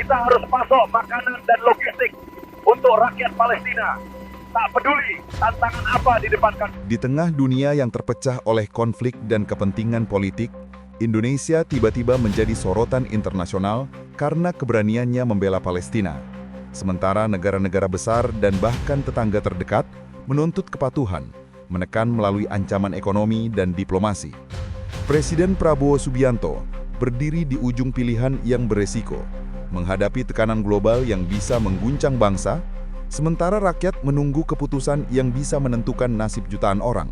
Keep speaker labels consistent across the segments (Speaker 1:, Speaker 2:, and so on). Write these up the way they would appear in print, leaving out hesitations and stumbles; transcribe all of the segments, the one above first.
Speaker 1: Kita harus pasok makanan dan logistik untuk rakyat Palestina. Tak peduli tantangan apa di depan kami.
Speaker 2: Di tengah dunia yang terpecah oleh konflik dan kepentingan politik, Indonesia tiba-tiba menjadi sorotan internasional karena keberaniannya membela Palestina. Sementara negara-negara besar dan bahkan tetangga terdekat menuntut kepatuhan, menekan melalui ancaman ekonomi dan diplomasi. Presiden Prabowo Subianto berdiri di ujung pilihan yang beresiko, menghadapi tekanan global yang bisa mengguncang bangsa, sementara rakyat menunggu keputusan yang bisa menentukan nasib jutaan orang.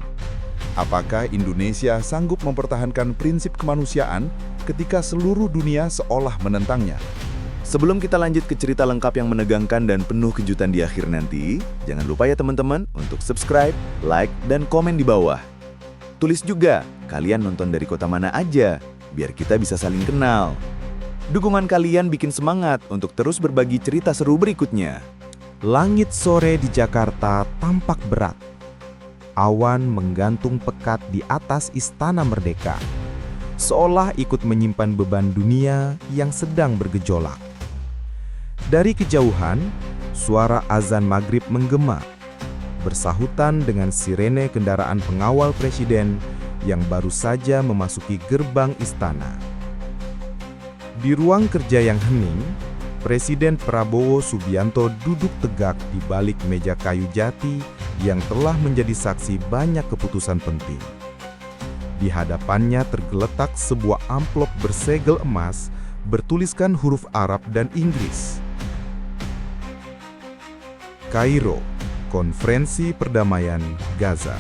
Speaker 2: Apakah Indonesia sanggup mempertahankan prinsip kemanusiaan ketika seluruh dunia seolah menentangnya?
Speaker 3: Sebelum kita lanjut ke cerita lengkap yang menegangkan dan penuh kejutan di akhir nanti, jangan lupa ya teman-teman untuk subscribe, like, dan komen di bawah. Tulis juga, kalian nonton dari kota mana aja, biar kita bisa saling kenal. Dukungan kalian bikin semangat untuk terus berbagi cerita seru berikutnya.
Speaker 4: Langit sore di Jakarta tampak berat. Awan menggantung pekat di atas Istana Merdeka, seolah ikut menyimpan beban dunia yang sedang bergejolak. Dari kejauhan, suara azan maghrib menggema, bersahutan dengan sirene kendaraan pengawal presiden yang baru saja memasuki gerbang istana. Di ruang kerja yang hening, Presiden Prabowo Subianto duduk tegak di balik meja kayu jati yang telah menjadi saksi banyak keputusan penting. Di hadapannya tergeletak sebuah amplop bersegel emas bertuliskan huruf Arab dan Inggris. Kairo, Konferensi Perdamaian Gaza.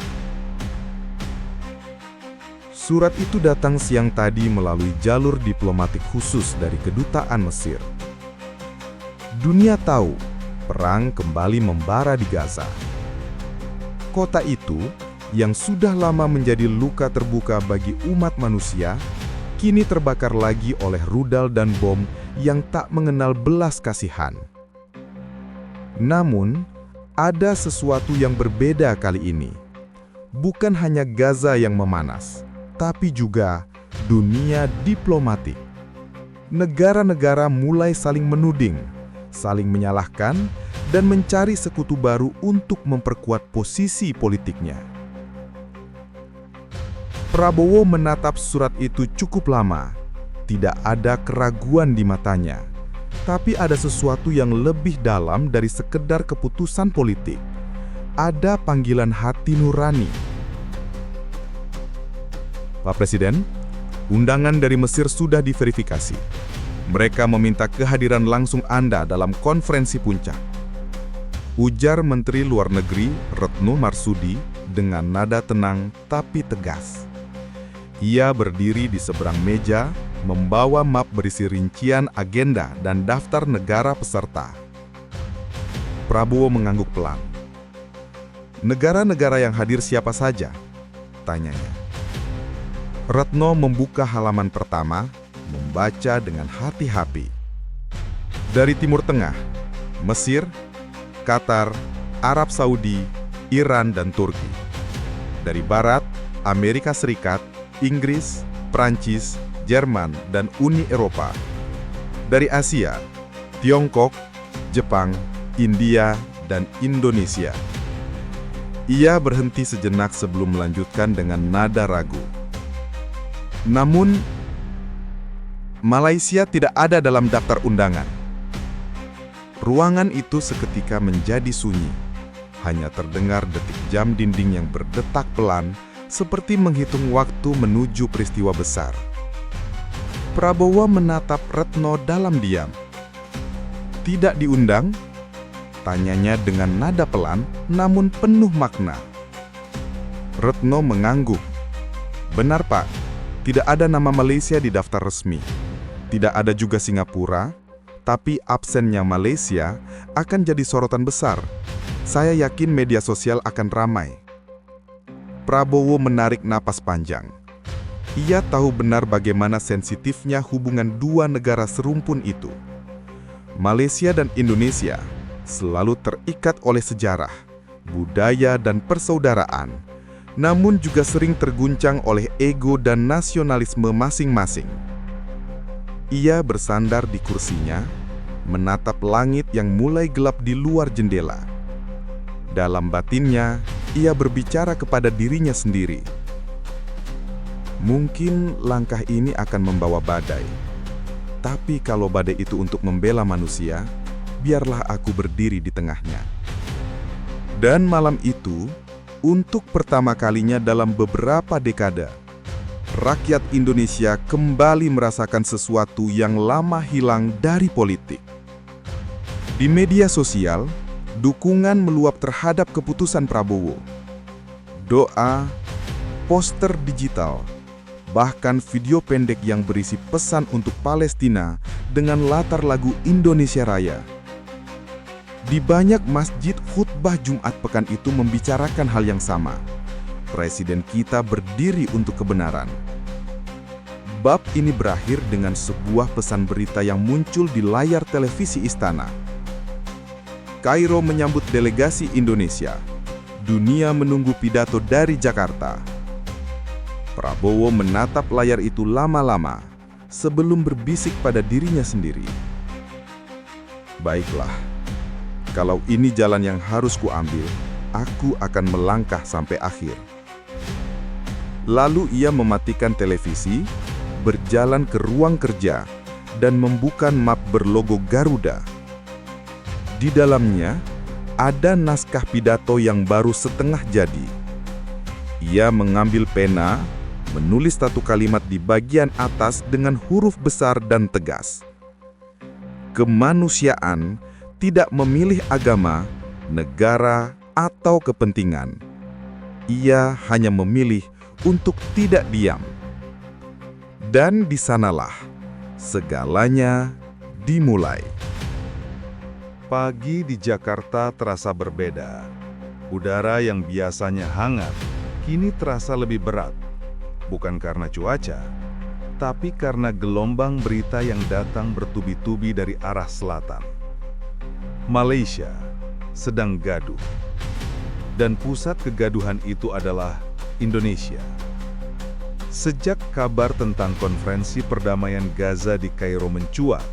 Speaker 4: Surat itu datang siang tadi melalui jalur diplomatik khusus dari Kedutaan Mesir. Dunia tahu, perang kembali membara di Gaza. Kota itu, yang sudah lama menjadi luka terbuka bagi umat manusia, kini terbakar lagi oleh rudal dan bom yang tak mengenal belas kasihan. Namun, ada sesuatu yang berbeda kali ini. Bukan hanya Gaza yang memanas, tapi juga dunia diplomatik. Negara-negara mulai saling menuding, saling menyalahkan, dan mencari sekutu baru untuk memperkuat posisi politiknya. Prabowo menatap surat itu cukup lama. Tidak ada keraguan di matanya, tapi ada sesuatu yang lebih dalam dari sekedar keputusan politik. Ada panggilan hati nurani. Pak Presiden, undangan dari Mesir sudah diverifikasi. Mereka meminta kehadiran langsung Anda dalam konferensi puncak. Ujar Menteri Luar Negeri Retno Marsudi dengan nada tenang tapi tegas. Ia berdiri di seberang meja, membawa map berisi rincian agenda dan daftar negara peserta. Prabowo mengangguk pelan. Negara-negara yang hadir siapa saja? Tanyanya. Retno membuka halaman pertama, membaca dengan hati-hati. Dari Timur Tengah, Mesir, Qatar, Arab Saudi, Iran, dan Turki. Dari Barat, Amerika Serikat, Inggris, Prancis, Jerman, dan Uni Eropa. Dari Asia, Tiongkok, Jepang, India, dan Indonesia. Ia berhenti sejenak sebelum melanjutkan dengan nada ragu. Namun, Malaysia tidak ada dalam daftar undangan. Ruangan itu seketika menjadi sunyi. Hanya terdengar detik jam dinding yang berdetak pelan, seperti menghitung waktu menuju peristiwa besar. Prabowo menatap Retno dalam diam. Tidak diundang? Tanyanya dengan nada pelan, namun penuh makna. Retno mengangguk. Benar, Pak. Tidak ada nama Malaysia di daftar resmi. Tidak ada juga Singapura, tapi absennya Malaysia akan jadi sorotan besar. Saya yakin media sosial akan ramai. Prabowo menarik napas panjang. Ia tahu benar bagaimana sensitifnya hubungan dua negara serumpun itu. Malaysia dan Indonesia selalu terikat oleh sejarah, budaya, dan persaudaraan, namun juga sering terguncang oleh ego dan nasionalisme masing-masing. Ia bersandar di kursinya, menatap langit yang mulai gelap di luar jendela. Dalam batinnya, ia berbicara kepada dirinya sendiri. Mungkin langkah ini akan membawa badai. Tapi kalau badai itu untuk membela manusia, biarlah aku berdiri di tengahnya. Dan malam itu, untuk pertama kalinya dalam beberapa dekade, rakyat Indonesia kembali merasakan sesuatu yang lama hilang dari politik. Di media sosial, dukungan meluap terhadap keputusan Prabowo. Doa, poster digital, bahkan video pendek yang berisi pesan untuk Palestina dengan latar lagu Indonesia Raya. Di banyak masjid, khutbah Jumat pekan itu membicarakan hal yang sama. Presiden kita berdiri untuk kebenaran. Bab ini berakhir dengan sebuah pesan berita yang muncul di layar televisi istana. Kairo menyambut delegasi Indonesia. Dunia menunggu pidato dari Jakarta. Prabowo menatap layar itu lama-lama sebelum berbisik pada dirinya sendiri. Baiklah, kalau ini jalan yang harus kuambil, aku akan melangkah sampai akhir. Lalu ia mematikan televisi, berjalan ke ruang kerja, dan membuka map berlogo Garuda. Di dalamnya, ada naskah pidato yang baru setengah jadi. Ia mengambil pena, menulis satu kalimat di bagian atas dengan huruf besar dan tegas. Kemanusiaan tidak memilih agama, negara, atau kepentingan. Ia hanya memilih untuk tidak diam. Dan di sanalah segalanya dimulai.
Speaker 2: Pagi di Jakarta terasa berbeda. Udara yang biasanya hangat, kini terasa lebih berat. Bukan karena cuaca, tapi karena gelombang berita yang datang bertubi-tubi dari arah selatan. Malaysia sedang gaduh. Dan pusat kegaduhan itu adalah Indonesia. Sejak kabar tentang konferensi perdamaian Gaza di Kairo mencuat,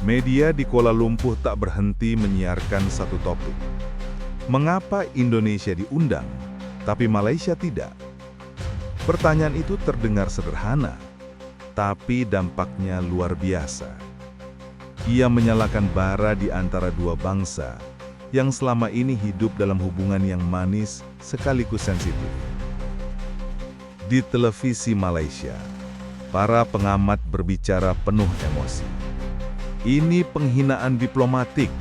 Speaker 2: media di Kuala Lumpur tak berhenti menyiarkan satu topik. Mengapa Indonesia diundang, tapi Malaysia tidak? Pertanyaan itu terdengar sederhana, tapi dampaknya luar biasa. Ia menyalakan bara di antara dua bangsa yang selama ini hidup dalam hubungan yang manis sekaligus sensitif. Di televisi Malaysia, para pengamat berbicara penuh emosi. Ini penghinaan diplomatik,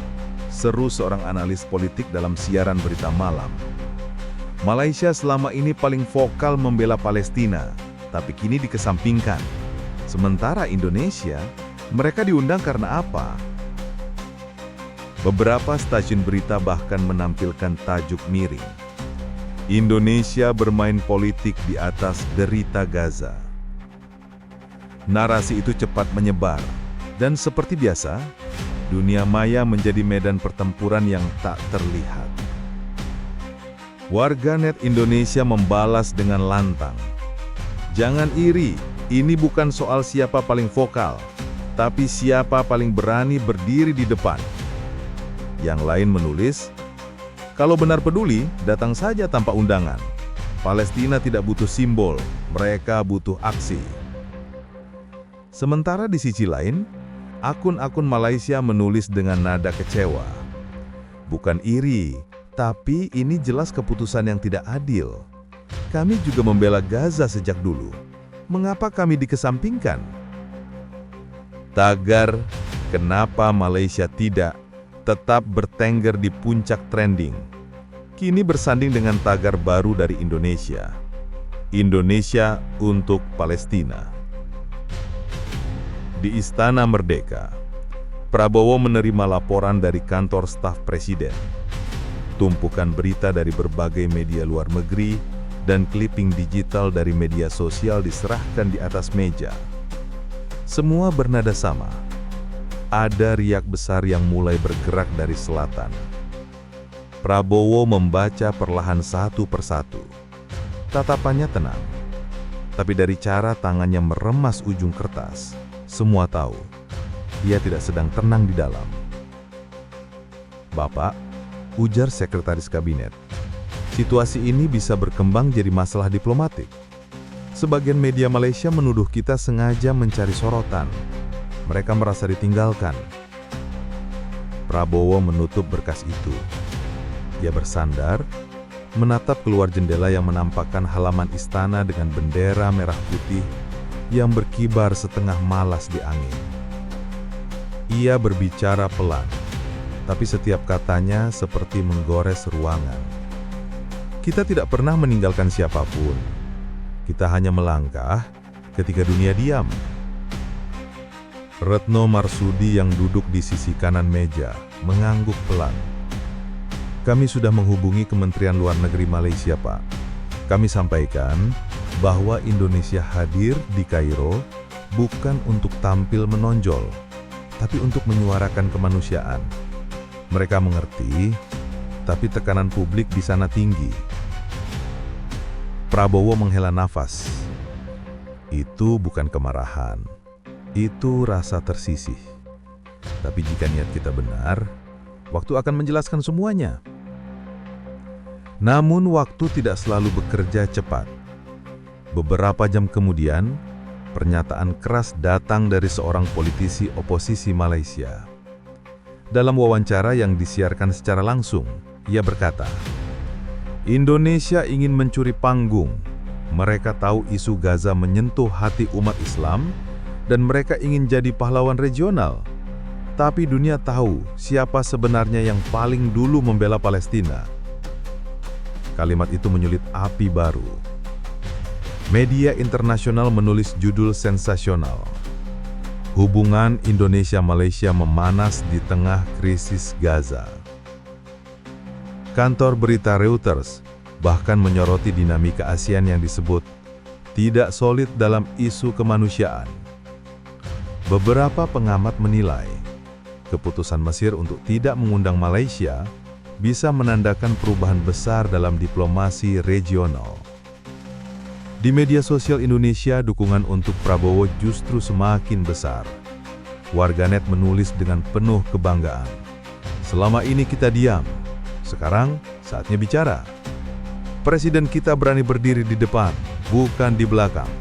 Speaker 2: seru seorang analis politik dalam siaran berita malam. Malaysia selama ini paling vokal membela Palestina, tapi kini dikesampingkan. Sementara Indonesia, mereka diundang karena apa? Beberapa stasiun berita bahkan menampilkan tajuk miring. Indonesia bermain politik di atas derita Gaza. Narasi itu cepat menyebar. Dan seperti biasa, dunia maya menjadi medan pertempuran yang tak terlihat. Warganet Indonesia membalas dengan lantang. Jangan iri, ini bukan soal siapa paling vokal, tapi siapa paling berani berdiri di depan. Yang lain menulis, kalau benar peduli, datang saja tanpa undangan. Palestina tidak butuh simbol, mereka butuh aksi. Sementara di sisi lain, akun-akun Malaysia menulis dengan nada kecewa. Bukan iri, tapi ini jelas keputusan yang tidak adil. Kami juga membela Gaza sejak dulu. Mengapa kami dikesampingkan? Tagar, kenapa Malaysia tidak, tetap bertengger di puncak trending. Kini bersanding dengan tagar baru dari Indonesia. Indonesia untuk Palestina. Di Istana Merdeka, Prabowo menerima laporan dari kantor staf presiden. Tumpukan berita dari berbagai media luar negeri dan clipping digital dari media sosial diserahkan di atas meja. Semua bernada sama. Ada riak besar yang mulai bergerak dari selatan. Prabowo membaca perlahan satu persatu. Tatapannya tenang. Tapi dari cara tangannya meremas ujung kertas, semua tahu.
Speaker 4: ia tidak sedang tenang di dalam. Bapak, ujar sekretaris kabinet, situasi ini bisa berkembang jadi masalah diplomatik. Sebagian media Malaysia menuduh kita sengaja mencari sorotan. Mereka merasa ditinggalkan. Prabowo menutup berkas itu. Ia bersandar, menatap keluar jendela yang menampakkan halaman istana dengan bendera merah putih yang berkibar setengah malas di angin. Ia berbicara pelan, tapi setiap katanya seperti menggores ruangan. Kita tidak pernah meninggalkan siapapun. Kita hanya melangkah ketika dunia diam. Retno Marsudi yang duduk di sisi kanan meja mengangguk pelan. Kami sudah menghubungi Kementerian Luar Negeri Malaysia, Pak. Kami sampaikan bahwa Indonesia hadir di Kairo bukan untuk tampil menonjol, tapi untuk menyuarakan kemanusiaan. Mereka mengerti, tapi tekanan publik di sana tinggi. Prabowo menghela nafas. Itu bukan kemarahan, itu rasa tersisih. Tapi jika niat kita benar, waktu akan menjelaskan semuanya. Namun waktu tidak selalu bekerja cepat. Beberapa jam kemudian, pernyataan keras datang dari seorang politisi oposisi Malaysia. Dalam wawancara yang disiarkan secara langsung, ia berkata, Indonesia ingin mencuri panggung. Mereka tahu isu Gaza menyentuh hati umat Islam dan mereka ingin jadi pahlawan regional. Tapi dunia tahu siapa sebenarnya yang paling dulu membela Palestina. Kalimat itu menyulit api baru. Media internasional menulis judul sensasional. Hubungan Indonesia-Malaysia memanas di tengah krisis Gaza. Kantor berita Reuters bahkan menyoroti dinamika ASEAN yang disebut tidak solid dalam isu kemanusiaan. Beberapa pengamat menilai, keputusan Mesir untuk tidak mengundang Malaysia bisa menandakan perubahan besar dalam diplomasi regional. Di media sosial Indonesia, dukungan untuk Prabowo justru semakin besar. Warganet menulis dengan penuh kebanggaan. Selama ini kita diam, sekarang saatnya bicara. Presiden kita berani berdiri di depan, bukan di belakang.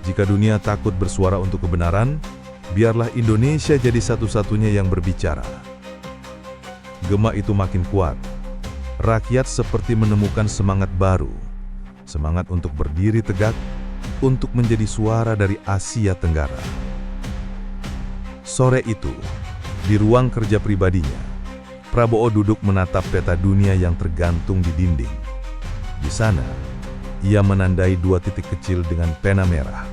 Speaker 4: Jika dunia takut bersuara untuk kebenaran, biarlah Indonesia jadi satu-satunya yang berbicara. Gema itu makin kuat. Rakyat seperti menemukan semangat baru. Semangat untuk berdiri tegak, untuk menjadi suara dari Asia Tenggara. Sore itu, di ruang kerja pribadinya, Prabowo duduk menatap peta dunia yang tergantung di dinding. Di sana, ia menandai dua titik kecil dengan pena merah.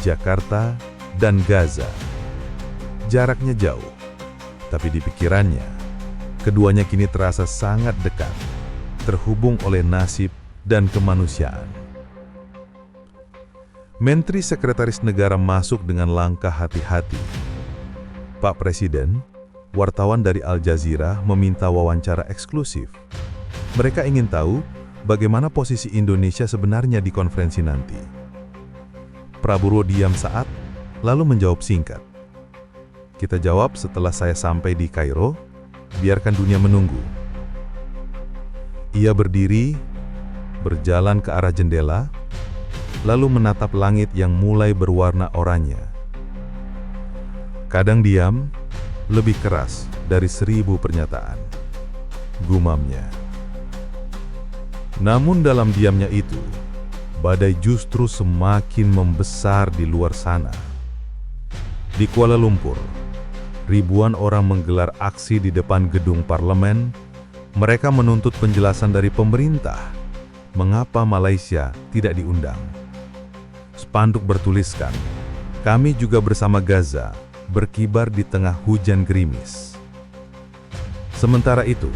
Speaker 4: Jakarta dan Gaza. Jaraknya jauh, tapi di pikirannya, keduanya kini terasa sangat dekat, terhubung oleh nasib dan kemanusiaan. Menteri Sekretaris Negara masuk dengan langkah hati-hati. Pak Presiden, wartawan dari Al Jazeera meminta wawancara eksklusif. Mereka ingin tahu bagaimana posisi Indonesia sebenarnya di konferensi nanti. Prabowo diam saat, lalu menjawab singkat. Kita jawab setelah saya sampai di Kairo, biarkan dunia menunggu. Ia berdiri, berjalan ke arah jendela, lalu menatap langit yang mulai berwarna oranye. Kadang diam, lebih keras dari 1000 pernyataan. Gumamnya. Namun dalam diamnya itu, badai justru semakin membesar di luar sana. Di Kuala Lumpur, ribuan orang menggelar aksi di depan gedung parlemen. Mereka menuntut penjelasan dari pemerintah mengapa Malaysia tidak diundang. Spanduk bertuliskan, "Kami juga bersama Gaza," berkibar di tengah hujan gerimis. Sementara itu,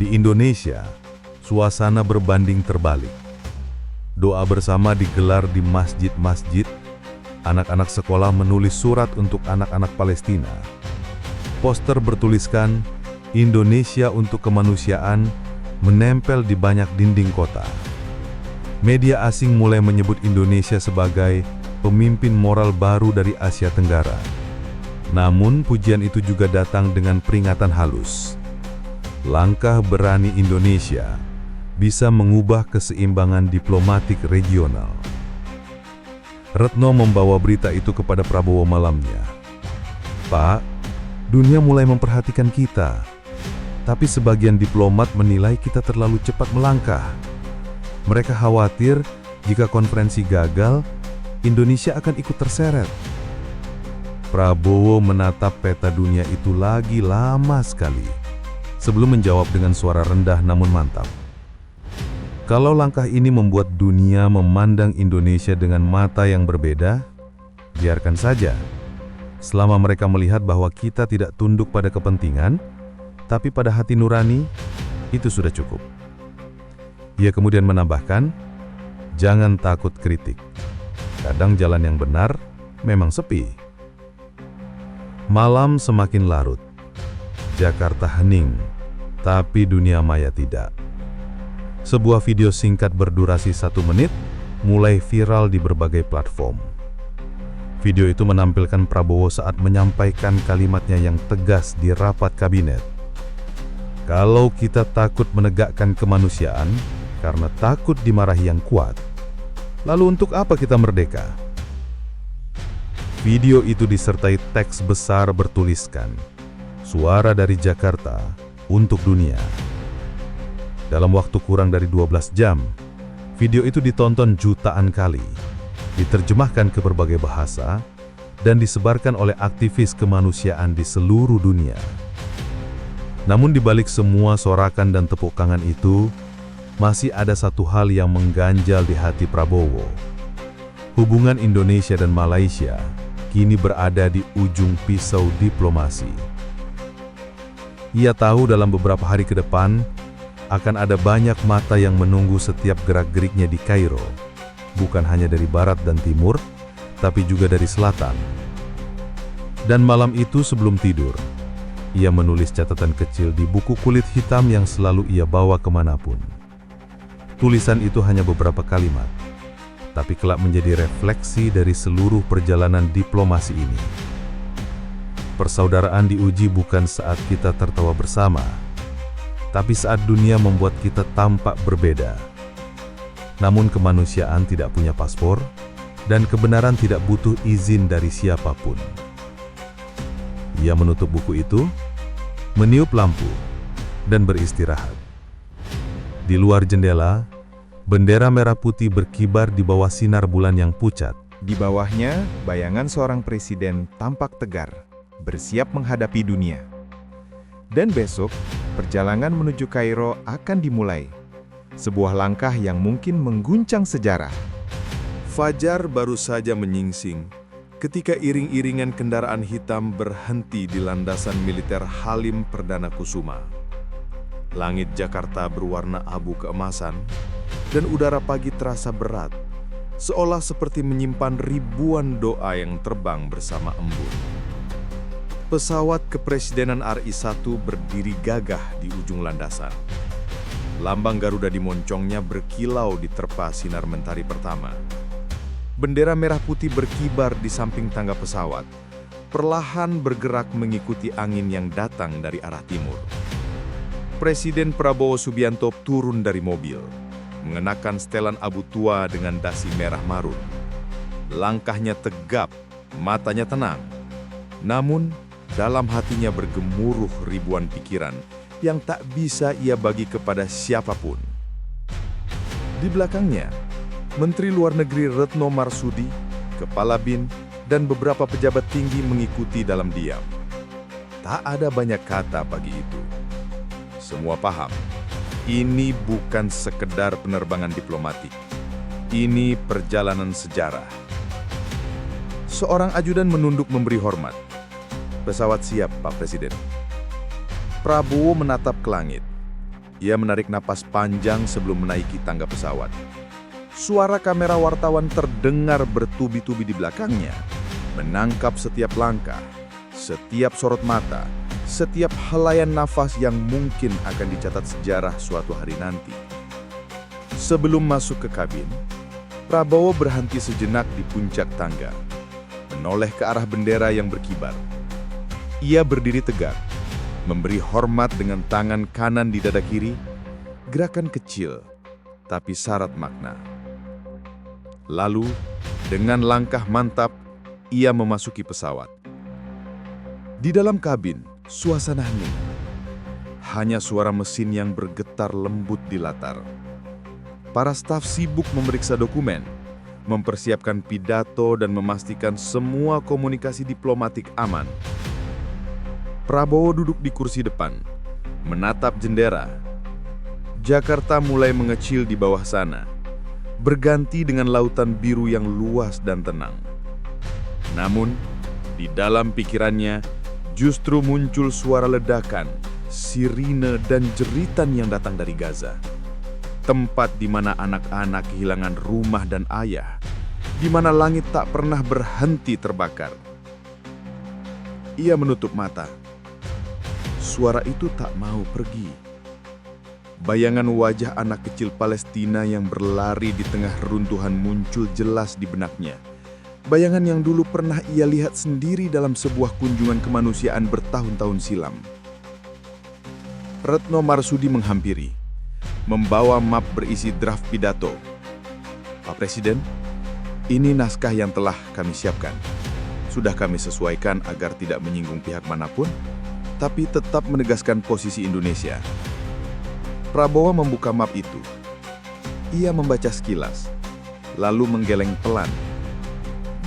Speaker 4: di Indonesia, suasana berbanding terbalik. Doa bersama digelar di masjid-masjid. Anak-anak sekolah menulis surat untuk anak-anak Palestina. Poster bertuliskan, "Indonesia untuk Kemanusiaan," menempel di banyak dinding kota. Media asing mulai menyebut Indonesia sebagai pemimpin moral baru dari Asia Tenggara. Namun pujian itu juga datang dengan peringatan halus. Langkah berani Indonesia bisa mengubah keseimbangan diplomatik regional. Retno membawa berita itu kepada Prabowo malamnya. "Pak, dunia mulai memperhatikan kita, tapi sebagian diplomat menilai kita terlalu cepat melangkah. Mereka khawatir jika konferensi gagal, Indonesia akan ikut terseret." Prabowo menatap peta dunia itu lagi lama sekali, sebelum menjawab dengan suara rendah namun mantap. "Kalau langkah ini membuat dunia memandang Indonesia dengan mata yang berbeda, biarkan saja. Selama mereka melihat bahwa kita tidak tunduk pada kepentingan, tapi pada hati nurani, itu sudah cukup." Ia kemudian menambahkan, "Jangan takut kritik. Kadang jalan yang benar memang sepi." Malam semakin larut. Jakarta hening, tapi dunia maya tidak. Sebuah video singkat berdurasi 1 menit mulai viral di berbagai platform. Video itu menampilkan Prabowo saat menyampaikan kalimatnya yang tegas di rapat kabinet. "Kalau kita takut menegakkan kemanusiaan karena takut dimarahi yang kuat, lalu untuk apa kita merdeka?" Video itu disertai teks besar bertuliskan, "Suara dari Jakarta untuk dunia." Dalam waktu kurang dari 12 jam, video itu ditonton jutaan kali, diterjemahkan ke berbagai bahasa, dan disebarkan oleh aktivis kemanusiaan di seluruh dunia. Namun di balik semua sorakan dan tepuk tangan itu, masih ada satu hal yang mengganjal di hati Prabowo. Hubungan Indonesia dan Malaysia kini berada di ujung pisau diplomasi. Ia tahu dalam beberapa hari ke depan, akan ada banyak mata yang menunggu setiap gerak-geriknya di Kairo, bukan hanya dari barat dan timur, tapi juga dari selatan. Dan malam itu sebelum tidur, ia menulis catatan kecil di buku kulit hitam yang selalu ia bawa kemanapun. Tulisan itu hanya beberapa kalimat, tapi kelak menjadi refleksi dari seluruh perjalanan diplomasi ini. Persaudaraan diuji bukan saat kita tertawa bersama, tapi saat dunia membuat kita tampak berbeda. Namun kemanusiaan tidak punya paspor, dan kebenaran tidak butuh izin dari siapapun. Ia menutup buku itu, meniup lampu, dan beristirahat. Di luar jendela, bendera merah putih berkibar di bawah sinar bulan yang pucat.
Speaker 2: Di bawahnya, bayangan seorang presiden tampak tegar, bersiap menghadapi dunia. Dan besok, perjalanan menuju Kairo akan dimulai. Sebuah langkah yang mungkin mengguncang sejarah.
Speaker 4: Fajar baru saja menyingsing ketika iring-iringan kendaraan hitam berhenti di landasan militer Halim Perdana Kusuma. Langit Jakarta berwarna abu keemasan, dan udara pagi terasa berat, seolah seperti menyimpan ribuan doa yang terbang bersama embun. Pesawat kepresidenan RI-1 berdiri gagah di ujung landasan. Lambang Garuda di moncongnya berkilau diterpa sinar mentari pertama. Bendera merah putih berkibar di samping tangga pesawat, perlahan bergerak mengikuti angin yang datang dari arah timur. Presiden Prabowo Subianto turun dari mobil, mengenakan setelan abu tua dengan dasi merah marun. Langkahnya tegap, matanya tenang. Namun, dalam hatinya bergemuruh ribuan pikiran yang tak bisa ia bagi kepada siapapun. Di belakangnya, Menteri Luar Negeri Retno Marsudi, Kepala BIN, dan beberapa pejabat tinggi mengikuti dalam diam. Tak ada banyak kata pagi itu. Semua paham, ini bukan sekedar penerbangan diplomatik. Ini perjalanan sejarah. Seorang ajudan menunduk memberi hormat. "Pesawat siap, Pak Presiden." Prabowo menatap ke langit. Ia menarik napas panjang sebelum menaiki tangga pesawat. Suara kamera wartawan terdengar bertubi-tubi di belakangnya, menangkap setiap langkah, setiap sorot mata, setiap helaian nafas yang mungkin akan dicatat sejarah suatu hari nanti. Sebelum masuk ke kabin, Prabowo berhenti sejenak di puncak tangga, menoleh ke arah bendera yang berkibar. Ia berdiri tegak, memberi hormat dengan tangan kanan di dada kiri, gerakan kecil, tapi syarat makna. Lalu, dengan langkah mantap, ia memasuki pesawat. Di dalam kabin, suasana hening. Hanya suara mesin yang bergetar lembut di latar. Para staf sibuk memeriksa dokumen, mempersiapkan pidato dan memastikan semua komunikasi diplomatik aman. Prabowo duduk di kursi depan, menatap jendela. Jakarta mulai mengecil di bawah sana, berganti dengan lautan biru yang luas dan tenang. Namun, di dalam pikirannya justru muncul suara ledakan, sirine dan jeritan yang datang dari Gaza. Tempat di mana anak-anak kehilangan rumah dan ayah, di mana langit tak pernah berhenti terbakar. Ia menutup mata. Suara itu tak mau pergi. Bayangan wajah anak kecil Palestina yang berlari di tengah runtuhan muncul jelas di benaknya. Bayangan yang dulu pernah ia lihat sendiri dalam sebuah kunjungan kemanusiaan bertahun-tahun silam. Retno Marsudi menghampiri, membawa map berisi draft pidato. Pak Presiden, ini naskah yang telah kami siapkan. Sudah kami sesuaikan agar tidak menyinggung pihak manapun, tapi tetap menegaskan posisi Indonesia. Prabowo membuka map itu. Ia membaca sekilas, lalu menggeleng pelan.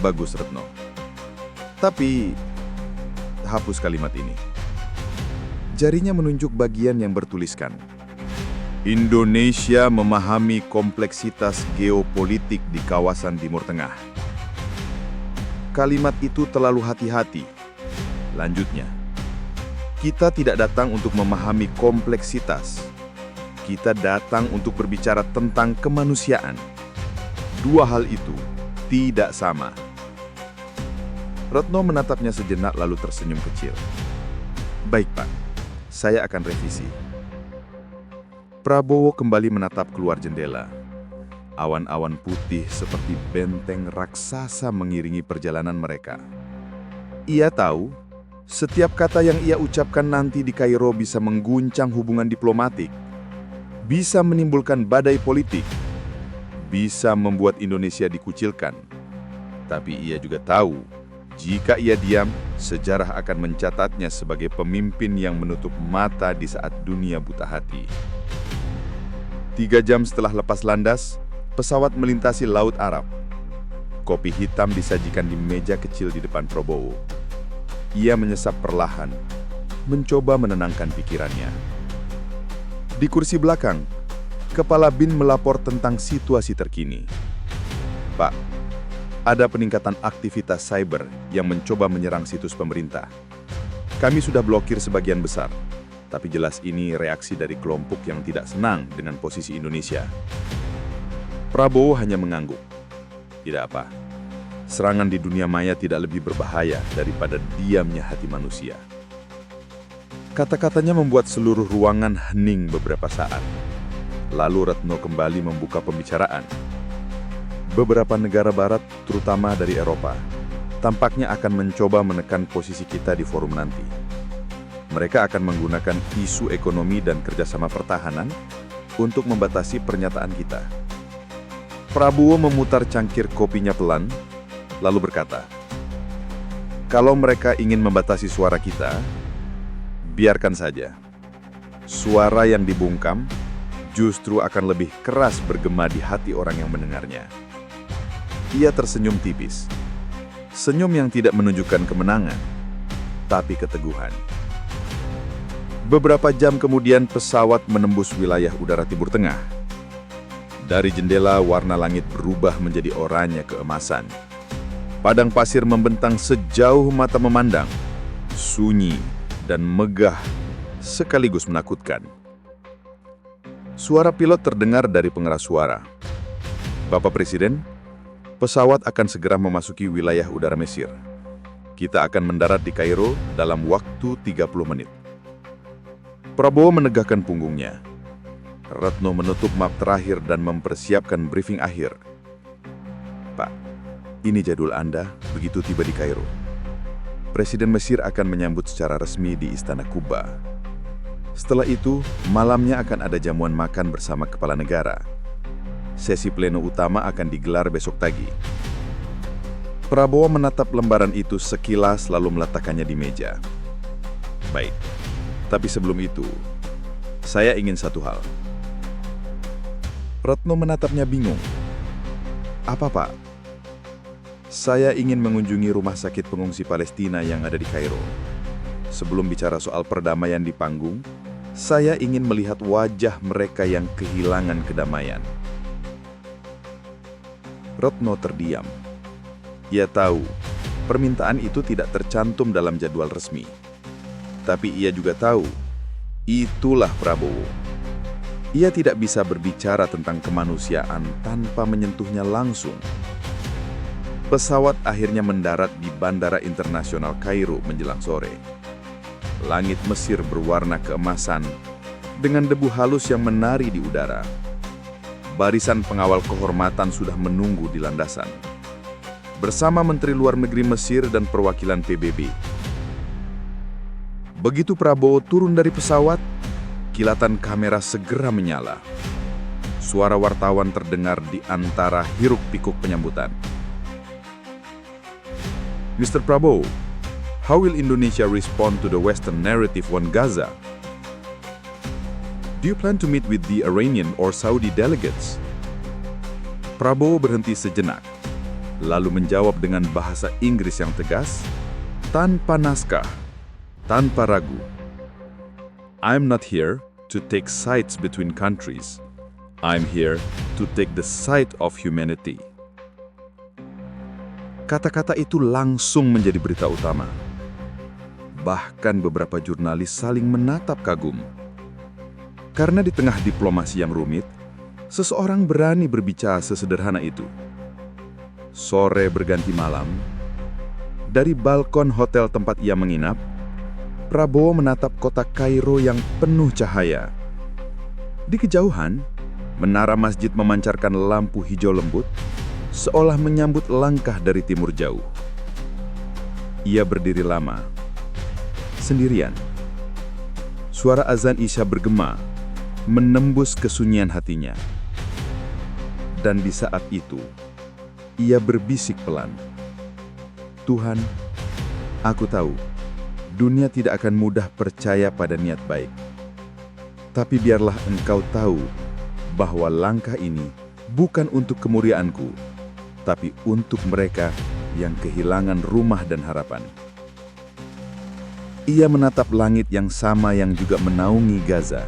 Speaker 4: Bagus, Retno. Tapi, hapus kalimat ini. Jarinya menunjuk bagian yang bertuliskan, Indonesia memahami kompleksitas geopolitik di kawasan Timur Tengah. Kalimat itu terlalu hati-hati. Lanjutnya, kita tidak datang untuk memahami kompleksitas. Kita datang untuk berbicara tentang kemanusiaan. Dua hal itu tidak sama. Retno menatapnya sejenak lalu tersenyum kecil. Baik, Pak. Saya akan revisi. Prabowo kembali menatap keluar jendela. Awan-awan putih seperti benteng raksasa mengiringi perjalanan mereka. Ia tahu, setiap kata yang ia ucapkan nanti di Kairo bisa mengguncang hubungan diplomatik, bisa menimbulkan badai politik, bisa membuat Indonesia dikucilkan. Tapi ia juga tahu, jika ia diam, sejarah akan mencatatnya sebagai pemimpin yang menutup mata di saat dunia buta hati. 3 jam setelah lepas landas, pesawat melintasi Laut Arab. Kopi hitam disajikan di meja kecil di depan Prabowo. Ia menyesap perlahan, mencoba menenangkan pikirannya. Di kursi belakang, Kepala BIN melapor tentang situasi terkini. Pak, ada peningkatan aktivitas cyber yang mencoba menyerang situs pemerintah. Kami sudah blokir sebagian besar. Tapi jelas ini reaksi dari kelompok yang tidak senang dengan posisi Indonesia. Prabowo hanya mengangguk. Tidak apa, serangan di dunia maya tidak lebih berbahaya daripada diamnya hati manusia. Kata-katanya membuat seluruh ruangan hening beberapa saat. Lalu Retno kembali membuka pembicaraan. Beberapa negara barat, terutama dari Eropa, tampaknya akan mencoba menekan posisi kita di forum nanti. Mereka akan menggunakan isu ekonomi dan kerjasama pertahanan untuk membatasi pernyataan kita. Prabowo memutar cangkir kopinya pelan, lalu berkata, kalau mereka ingin membatasi suara kita, biarkan saja. Suara yang dibungkam justru akan lebih keras bergema di hati orang yang mendengarnya. Ia tersenyum tipis. Senyum yang tidak menunjukkan kemenangan, tapi keteguhan. Beberapa jam kemudian pesawat menembus wilayah udara Timur Tengah. Dari jendela warna langit berubah menjadi oranye keemasan. Padang pasir membentang sejauh mata memandang, sunyi dan megah sekaligus menakutkan. Suara pilot terdengar dari pengeras suara. Bapak Presiden, pesawat akan segera memasuki wilayah udara Mesir. Kita akan mendarat di Kairo dalam waktu 30 menit. Prabowo menegakkan punggungnya. Retno menutup map terakhir dan mempersiapkan briefing akhir. Pak, ini jadwal Anda begitu tiba di Kairo.
Speaker 2: Presiden Mesir akan menyambut secara resmi di Istana Kuba. Setelah itu, malamnya akan ada jamuan makan bersama kepala negara. Sesi pleno utama akan digelar besok pagi. Prabowo menatap lembaran itu sekilas lalu meletakkannya di meja. Baik, tapi sebelum itu, saya ingin satu hal. Retno menatapnya bingung. Apa, Pak? Saya ingin mengunjungi rumah sakit pengungsi Palestina yang ada di Kairo. Sebelum bicara soal perdamaian di panggung, saya ingin melihat wajah mereka yang kehilangan kedamaian. Retno terdiam. Ia tahu, permintaan itu tidak tercantum dalam jadwal resmi. Tapi ia juga tahu, itulah Prabowo. Ia tidak bisa berbicara tentang kemanusiaan tanpa menyentuhnya langsung. Pesawat akhirnya mendarat di Bandara Internasional Kairo menjelang sore. Langit Mesir berwarna keemasan, dengan debu halus yang menari di udara. Barisan pengawal kehormatan sudah menunggu di landasan. Bersama Menteri Luar Negeri Mesir dan perwakilan PBB. Begitu Prabowo turun dari pesawat, kilatan kamera segera menyala. Suara wartawan terdengar di antara hiruk-pikuk penyambutan. Mr. Prabowo, how will Indonesia respond to the Western narrative on Gaza? Do you plan to meet with the Iranian or Saudi delegates? Prabowo berhenti sejenak, lalu menjawab dengan bahasa Inggris yang tegas, tanpa naskah, tanpa ragu. I'm not here to take sides between countries. I'm here to take the side of humanity. Kata-kata itu langsung menjadi berita utama. Bahkan beberapa jurnalis saling menatap kagum. Karena di tengah diplomasi yang rumit, seseorang berani berbicara sesederhana itu. Sore berganti malam, dari balkon hotel tempat ia menginap, Prabowo menatap kota Kairo yang penuh cahaya. Di kejauhan, menara masjid memancarkan lampu hijau lembut, seolah menyambut langkah dari timur jauh. Ia berdiri lama, sendirian. Suara azan Isya bergema, menembus kesunyian hatinya. Dan di saat itu, ia berbisik pelan, Tuhan, aku tahu, dunia tidak akan mudah percaya pada niat baik. Tapi biarlah Engkau tahu bahwa langkah ini bukan untuk kemuliaanku, tapi untuk mereka yang kehilangan rumah dan harapan. Ia menatap langit yang sama yang juga menaungi Gaza.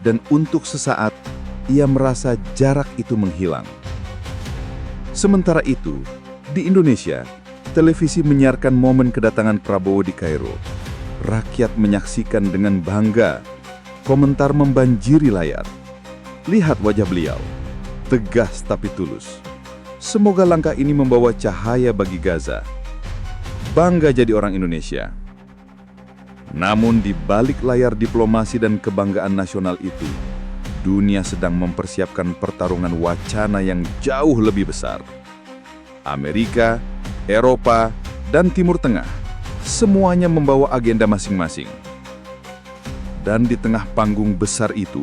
Speaker 2: Dan untuk sesaat, ia merasa jarak itu menghilang. Sementara itu, di Indonesia, televisi menyiarkan momen kedatangan Prabowo di Kairo. Rakyat menyaksikan dengan bangga. Komentar membanjiri layar. Lihat wajah beliau, tegas tapi tulus. Semoga langkah ini membawa cahaya bagi Gaza. Bangga jadi orang Indonesia. Namun di balik layar diplomasi dan kebanggaan nasional itu, dunia sedang mempersiapkan pertarungan wacana yang jauh lebih besar. Amerika, Eropa, dan Timur Tengah, semuanya membawa agenda masing-masing. Dan di tengah panggung besar itu,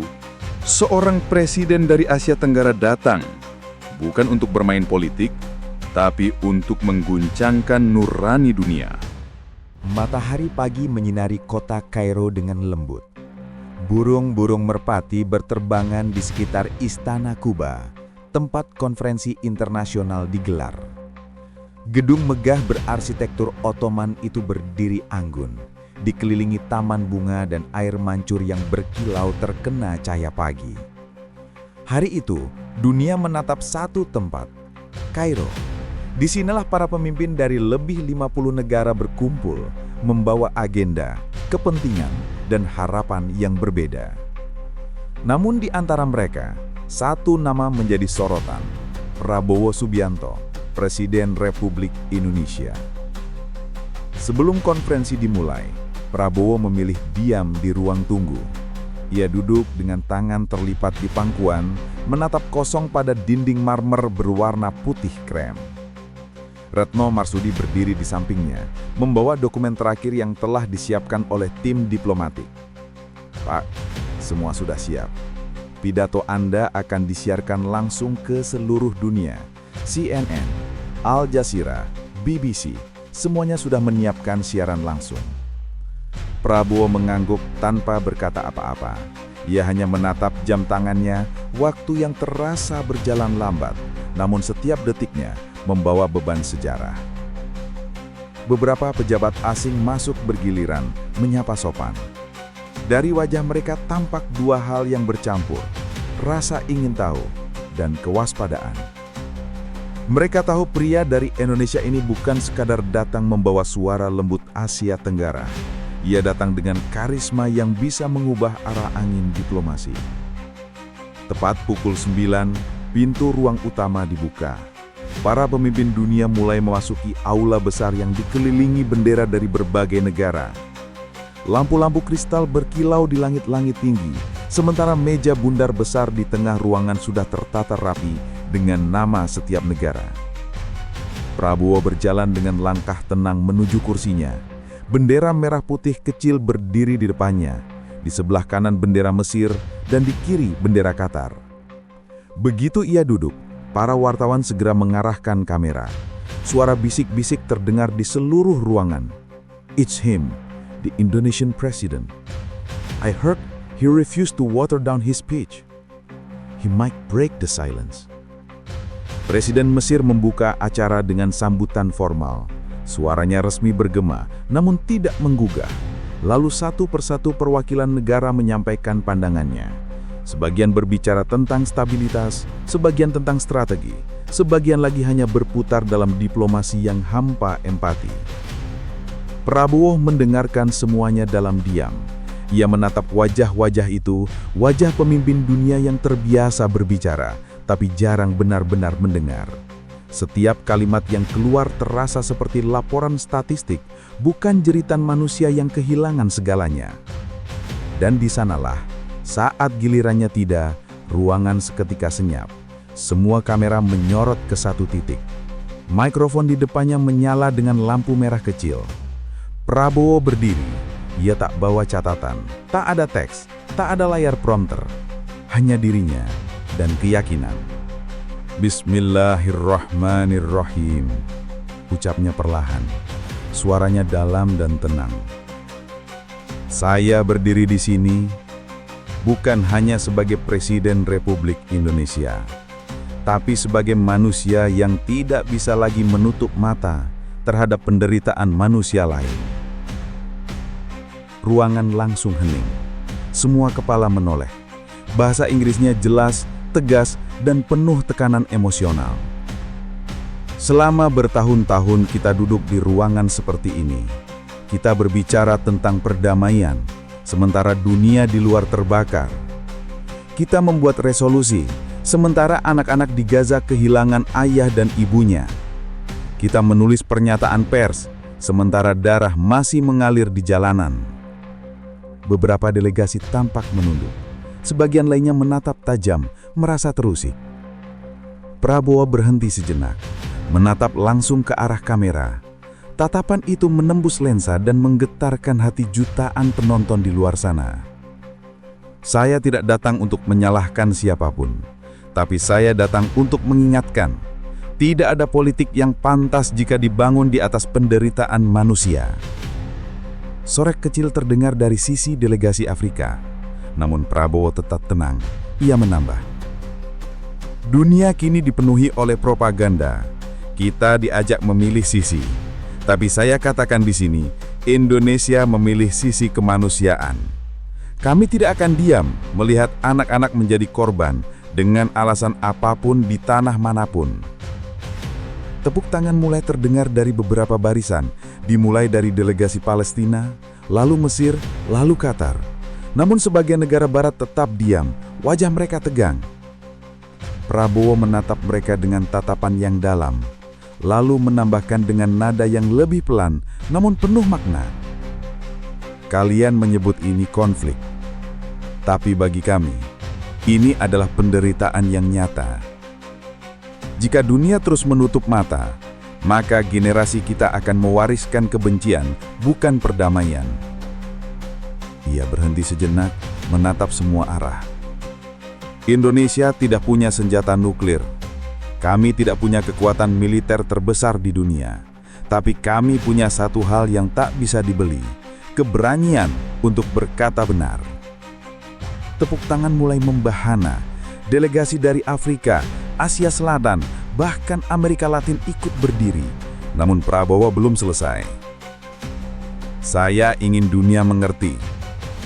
Speaker 2: seorang presiden dari Asia Tenggara datang, bukan untuk bermain politik, tapi untuk mengguncangkan nurani dunia.
Speaker 3: Matahari pagi menyinari kota Kairo dengan lembut. Burung-burung merpati berterbangan di sekitar Istana Kuba, tempat konferensi internasional digelar. Gedung megah berarsitektur Ottoman itu berdiri anggun, dikelilingi taman bunga dan air mancur yang berkilau terkena cahaya pagi. Hari itu, dunia menatap satu tempat, Kairo. Disinilah para pemimpin dari lebih 50 negara berkumpul, membawa agenda, kepentingan, dan harapan yang berbeda. Namun di antara mereka, satu nama menjadi sorotan, Prabowo Subianto, Presiden Republik Indonesia. Sebelum konferensi dimulai, Prabowo memilih diam di ruang tunggu. Ia duduk dengan tangan terlipat di pangkuan, menatap kosong pada dinding marmer berwarna putih krem.
Speaker 2: Retno Marsudi berdiri di sampingnya, membawa dokumen terakhir yang telah disiapkan oleh tim diplomatik. Pak, semua sudah siap. Pidato Anda akan disiarkan langsung ke seluruh dunia. CNN, Al Jazeera, BBC, semuanya sudah menyiapkan siaran langsung. Prabowo mengangguk tanpa berkata apa-apa. Ia hanya menatap jam tangannya, waktu yang terasa berjalan lambat, namun setiap detiknya membawa beban sejarah. Beberapa pejabat asing masuk bergiliran, menyapa sopan. Dari wajah mereka tampak dua hal yang bercampur, rasa ingin tahu dan kewaspadaan. Mereka tahu pria dari Indonesia ini bukan sekadar datang membawa suara lembut Asia Tenggara. Ia datang dengan karisma yang bisa mengubah arah angin diplomasi. Tepat pukul 9, pintu ruang utama dibuka. Para pemimpin dunia mulai memasuki aula besar yang dikelilingi bendera dari berbagai negara. Lampu-lampu kristal berkilau di langit-langit tinggi, sementara meja bundar besar di tengah ruangan sudah tertata rapi dengan nama setiap negara. Prabowo berjalan dengan langkah tenang menuju kursinya. Bendera merah putih kecil berdiri di depannya, di sebelah kanan bendera Mesir, dan di kiri bendera Qatar. Begitu ia duduk, para wartawan segera mengarahkan kamera. Suara bisik-bisik terdengar di seluruh ruangan. It's him, the Indonesian president. I heard he refused to water down his speech. He might break the silence. Presiden Mesir membuka acara dengan sambutan formal. Suaranya resmi bergema, namun tidak menggugah. Lalu satu persatu perwakilan negara menyampaikan pandangannya. Sebagian berbicara tentang stabilitas, sebagian tentang strategi, sebagian lagi hanya berputar dalam diplomasi yang hampa empati. Prabowo mendengarkan semuanya dalam diam. Ia menatap wajah-wajah itu, wajah pemimpin dunia yang terbiasa berbicara, tapi jarang benar-benar mendengar. Setiap kalimat yang keluar terasa seperti laporan statistik, bukan jeritan manusia yang kehilangan segalanya. Dan di sanalah, saat gilirannya tiba, ruangan seketika senyap. Semua kamera menyorot ke satu titik. Mikrofon di depannya menyala dengan lampu merah kecil. Prabowo berdiri. Ia tak bawa catatan, tak ada teks, tak ada layar prompter. Hanya dirinya dan keyakinan. Bismillahirrahmanirrahim, ucapnya perlahan. Suaranya dalam dan tenang. Saya berdiri di sini bukan hanya sebagai Presiden Republik Indonesia, tapi sebagai manusia yang tidak bisa lagi menutup mata terhadap penderitaan manusia lain. Ruangan langsung hening. Semua kepala menoleh. Bahasa Inggrisnya jelas, tegas, dan penuh tekanan emosional. Selama bertahun-tahun kita duduk di ruangan seperti ini. Kita berbicara tentang perdamaian, sementara dunia di luar terbakar. Kita membuat resolusi, sementara anak-anak di Gaza kehilangan ayah dan ibunya. Kita menulis pernyataan pers, sementara darah masih mengalir di jalanan. Beberapa delegasi tampak menunduk. Sebagian lainnya menatap tajam, merasa terusik. Prabowo berhenti sejenak, menatap langsung ke arah kamera. Tatapan itu menembus lensa dan menggetarkan hati jutaan penonton di luar sana. Saya tidak datang untuk menyalahkan siapapun, tapi saya datang untuk mengingatkan, tidak ada politik yang pantas jika dibangun di atas penderitaan manusia. Sorek kecil terdengar dari sisi delegasi Afrika. Namun Prabowo tetap tenang. Ia menambah, dunia kini dipenuhi oleh propaganda. Kita diajak memilih sisi. Tapi saya katakan di sini, Indonesia memilih sisi kemanusiaan. Kami tidak akan diam melihat anak-anak menjadi korban dengan alasan apapun di tanah manapun. Tepuk tangan mulai terdengar dari beberapa barisan, dimulai dari delegasi Palestina, lalu Mesir, lalu Qatar. Namun sebagian negara barat tetap diam, wajah mereka tegang. Prabowo menatap mereka dengan tatapan yang dalam, lalu menambahkan dengan nada yang lebih pelan, namun penuh makna. Kalian menyebut ini konflik, tapi bagi kami, ini adalah penderitaan yang nyata. Jika dunia terus menutup mata,
Speaker 4: maka generasi kita akan mewariskan kebencian, bukan perdamaian. Ia berhenti sejenak, menatap semua arah. Indonesia tidak punya senjata nuklir. Kami tidak punya kekuatan militer terbesar di dunia. Tapi kami punya satu hal yang tak bisa dibeli, keberanian untuk berkata benar. Tepuk tangan mulai membahana. Delegasi dari Afrika, Asia Selatan, bahkan Amerika Latin ikut berdiri. Namun Prabowo belum selesai. Saya ingin dunia mengerti,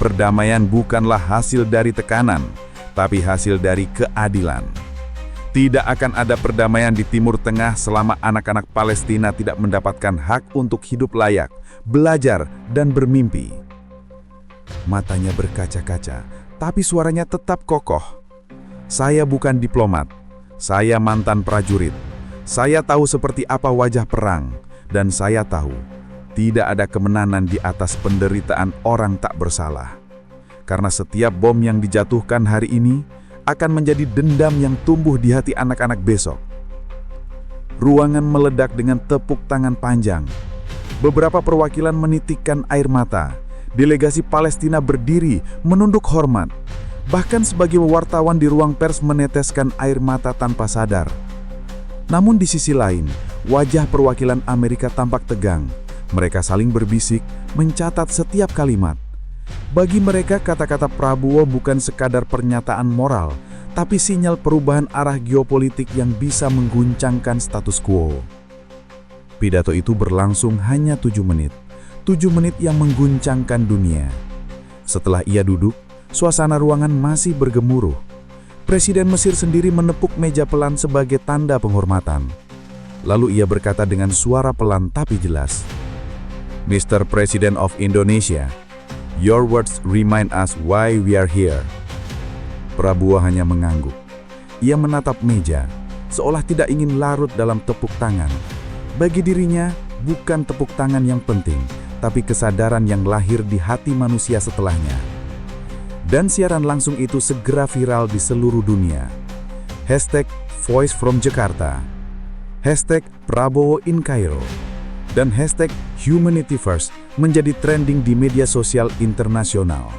Speaker 4: perdamaian bukanlah hasil dari tekanan, tapi hasil dari keadilan. Tidak akan ada perdamaian di Timur Tengah selama anak-anak Palestina tidak mendapatkan hak untuk hidup layak, belajar, dan bermimpi. Matanya berkaca-kaca, tapi suaranya tetap kokoh. Saya bukan diplomat. Saya mantan prajurit. Saya tahu seperti apa wajah perang, dan saya tahu tidak ada kemenangan di atas penderitaan orang tak bersalah. Karena setiap bom yang dijatuhkan hari ini akan menjadi dendam yang tumbuh di hati anak-anak besok. Ruangan meledak dengan tepuk tangan panjang. Beberapa perwakilan menitikkan air mata. Delegasi Palestina berdiri, menunduk hormat. Bahkan sebagai wartawan di ruang pers meneteskan air mata tanpa sadar. Namun di sisi lain, wajah perwakilan Amerika tampak tegang. Mereka saling berbisik, mencatat setiap kalimat. Bagi mereka kata-kata Prabowo bukan sekadar pernyataan moral, tapi sinyal perubahan arah geopolitik yang bisa mengguncangkan status quo. Pidato itu berlangsung hanya 7 menit. 7 menit yang mengguncangkan dunia. Setelah ia duduk, suasana ruangan masih bergemuruh. Presiden Mesir sendiri menepuk meja pelan sebagai tanda penghormatan. Lalu ia berkata dengan suara pelan tapi jelas, "Mr. President of Indonesia, your words remind us why we are here." Prabowo hanya mengangguk. Ia menatap meja, seolah tidak ingin larut dalam tepuk tangan. Bagi dirinya, bukan tepuk tangan yang penting, tapi kesadaran yang lahir di hati manusia setelahnya. Dan siaran langsung itu segera viral di seluruh dunia. #Voice from Jakarta, #Prabowo in Cairo, dan #Humanity First menjadi trending di media sosial internasional.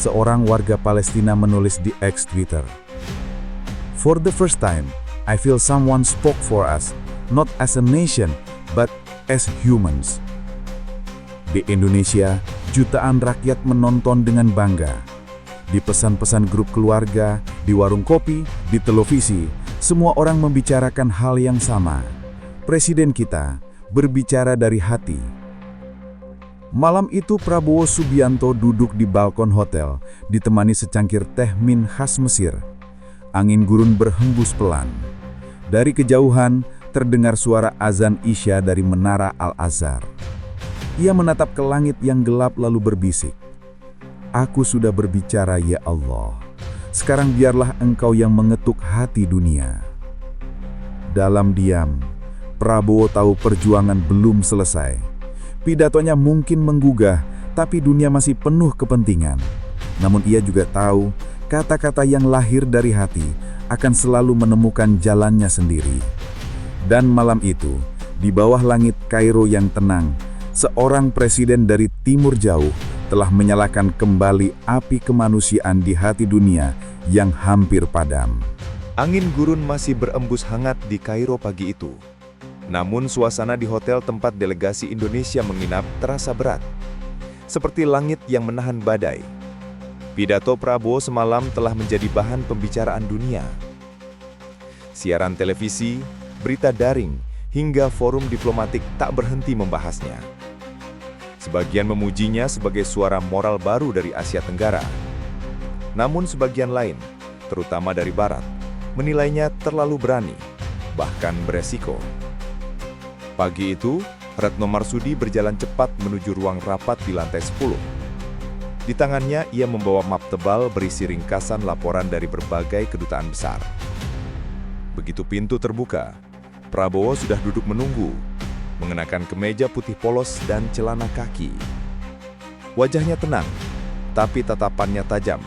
Speaker 4: Seorang warga Palestina menulis di X Twitter, "For the first time, I feel someone spoke for us, not as a nation, but as humans." Di Indonesia, jutaan rakyat menonton dengan bangga. Di pesan-pesan grup keluarga, di warung kopi, di televisi, semua orang membicarakan hal yang sama. Presiden kita berbicara dari hati. Malam itu Prabowo Subianto duduk di balkon hotel, ditemani secangkir teh min khas Mesir. Angin gurun berhembus pelan. Dari kejauhan, terdengar suara azan Isya dari Menara Al-Azhar. Ia menatap ke langit yang gelap lalu berbisik, "Aku sudah berbicara ya Allah. Sekarang biarlah Engkau yang mengetuk hati dunia." Dalam diam, Prabowo tahu perjuangan belum selesai. Pidatonya mungkin menggugah, tapi dunia masih penuh kepentingan. Namun ia juga tahu, kata-kata yang lahir dari hati akan selalu menemukan jalannya sendiri. Dan malam itu, di bawah langit Kairo yang tenang, seorang presiden dari timur jauh telah menyalakan kembali api kemanusiaan di hati dunia yang hampir padam.
Speaker 3: Angin gurun masih berembus hangat di Kairo pagi itu. Namun suasana di hotel tempat delegasi Indonesia menginap terasa berat. Seperti langit yang menahan badai. Pidato Prabowo semalam telah menjadi bahan pembicaraan dunia. Siaran televisi, berita daring, hingga forum diplomatik tak berhenti membahasnya. Sebagian memujinya sebagai suara moral baru dari Asia Tenggara. Namun sebagian lain, terutama dari Barat, menilainya terlalu berani, bahkan beresiko. Pagi itu, Retno Marsudi berjalan cepat menuju ruang rapat di lantai 10. Di tangannya, ia membawa map tebal berisi ringkasan laporan dari berbagai kedutaan besar. Begitu pintu terbuka, Prabowo sudah duduk menunggu, mengenakan kemeja putih polos dan celana kaki. Wajahnya tenang, tapi tatapannya tajam,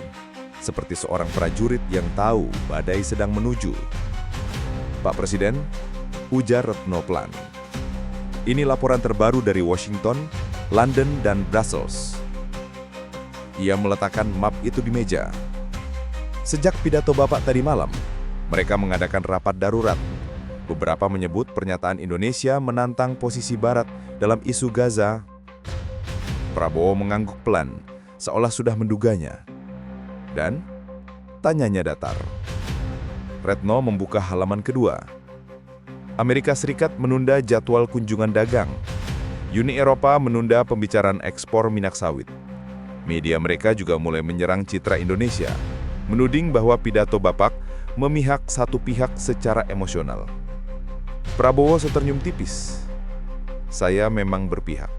Speaker 3: seperti seorang prajurit yang tahu badai sedang menuju. "Pak Presiden,
Speaker 2: ujar Retno pelan. Ini laporan terbaru dari Washington, London, dan Brussels. Ia meletakkan map itu di meja. Sejak pidato Bapak tadi malam, mereka mengadakan rapat darurat. Beberapa menyebut pernyataan Indonesia menantang posisi Barat dalam isu Gaza. Prabowo mengangguk pelan, seolah sudah menduganya. Dan tanyanya datar. Retno membuka halaman kedua. Amerika Serikat menunda jadwal kunjungan dagang. Uni Eropa menunda pembicaraan ekspor minyak sawit. Media mereka juga mulai menyerang citra Indonesia, menuding bahwa pidato Bapak memihak satu pihak secara emosional. Prabowo seternyum tipis. Saya memang berpihak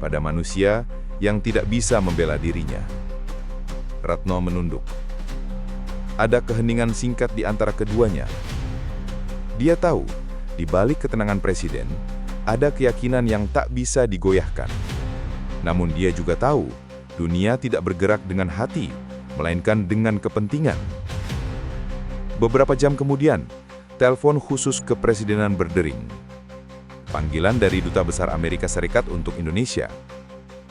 Speaker 2: pada manusia yang tidak bisa membela dirinya. Retno menunduk. Ada keheningan singkat di antara keduanya. Dia tahu, di balik ketenangan presiden, ada keyakinan yang tak bisa digoyahkan. Namun dia juga tahu, dunia tidak bergerak dengan hati, melainkan dengan kepentingan. Beberapa jam kemudian, telepon khusus kepresidenan berdering. Panggilan dari Duta Besar Amerika Serikat untuk Indonesia.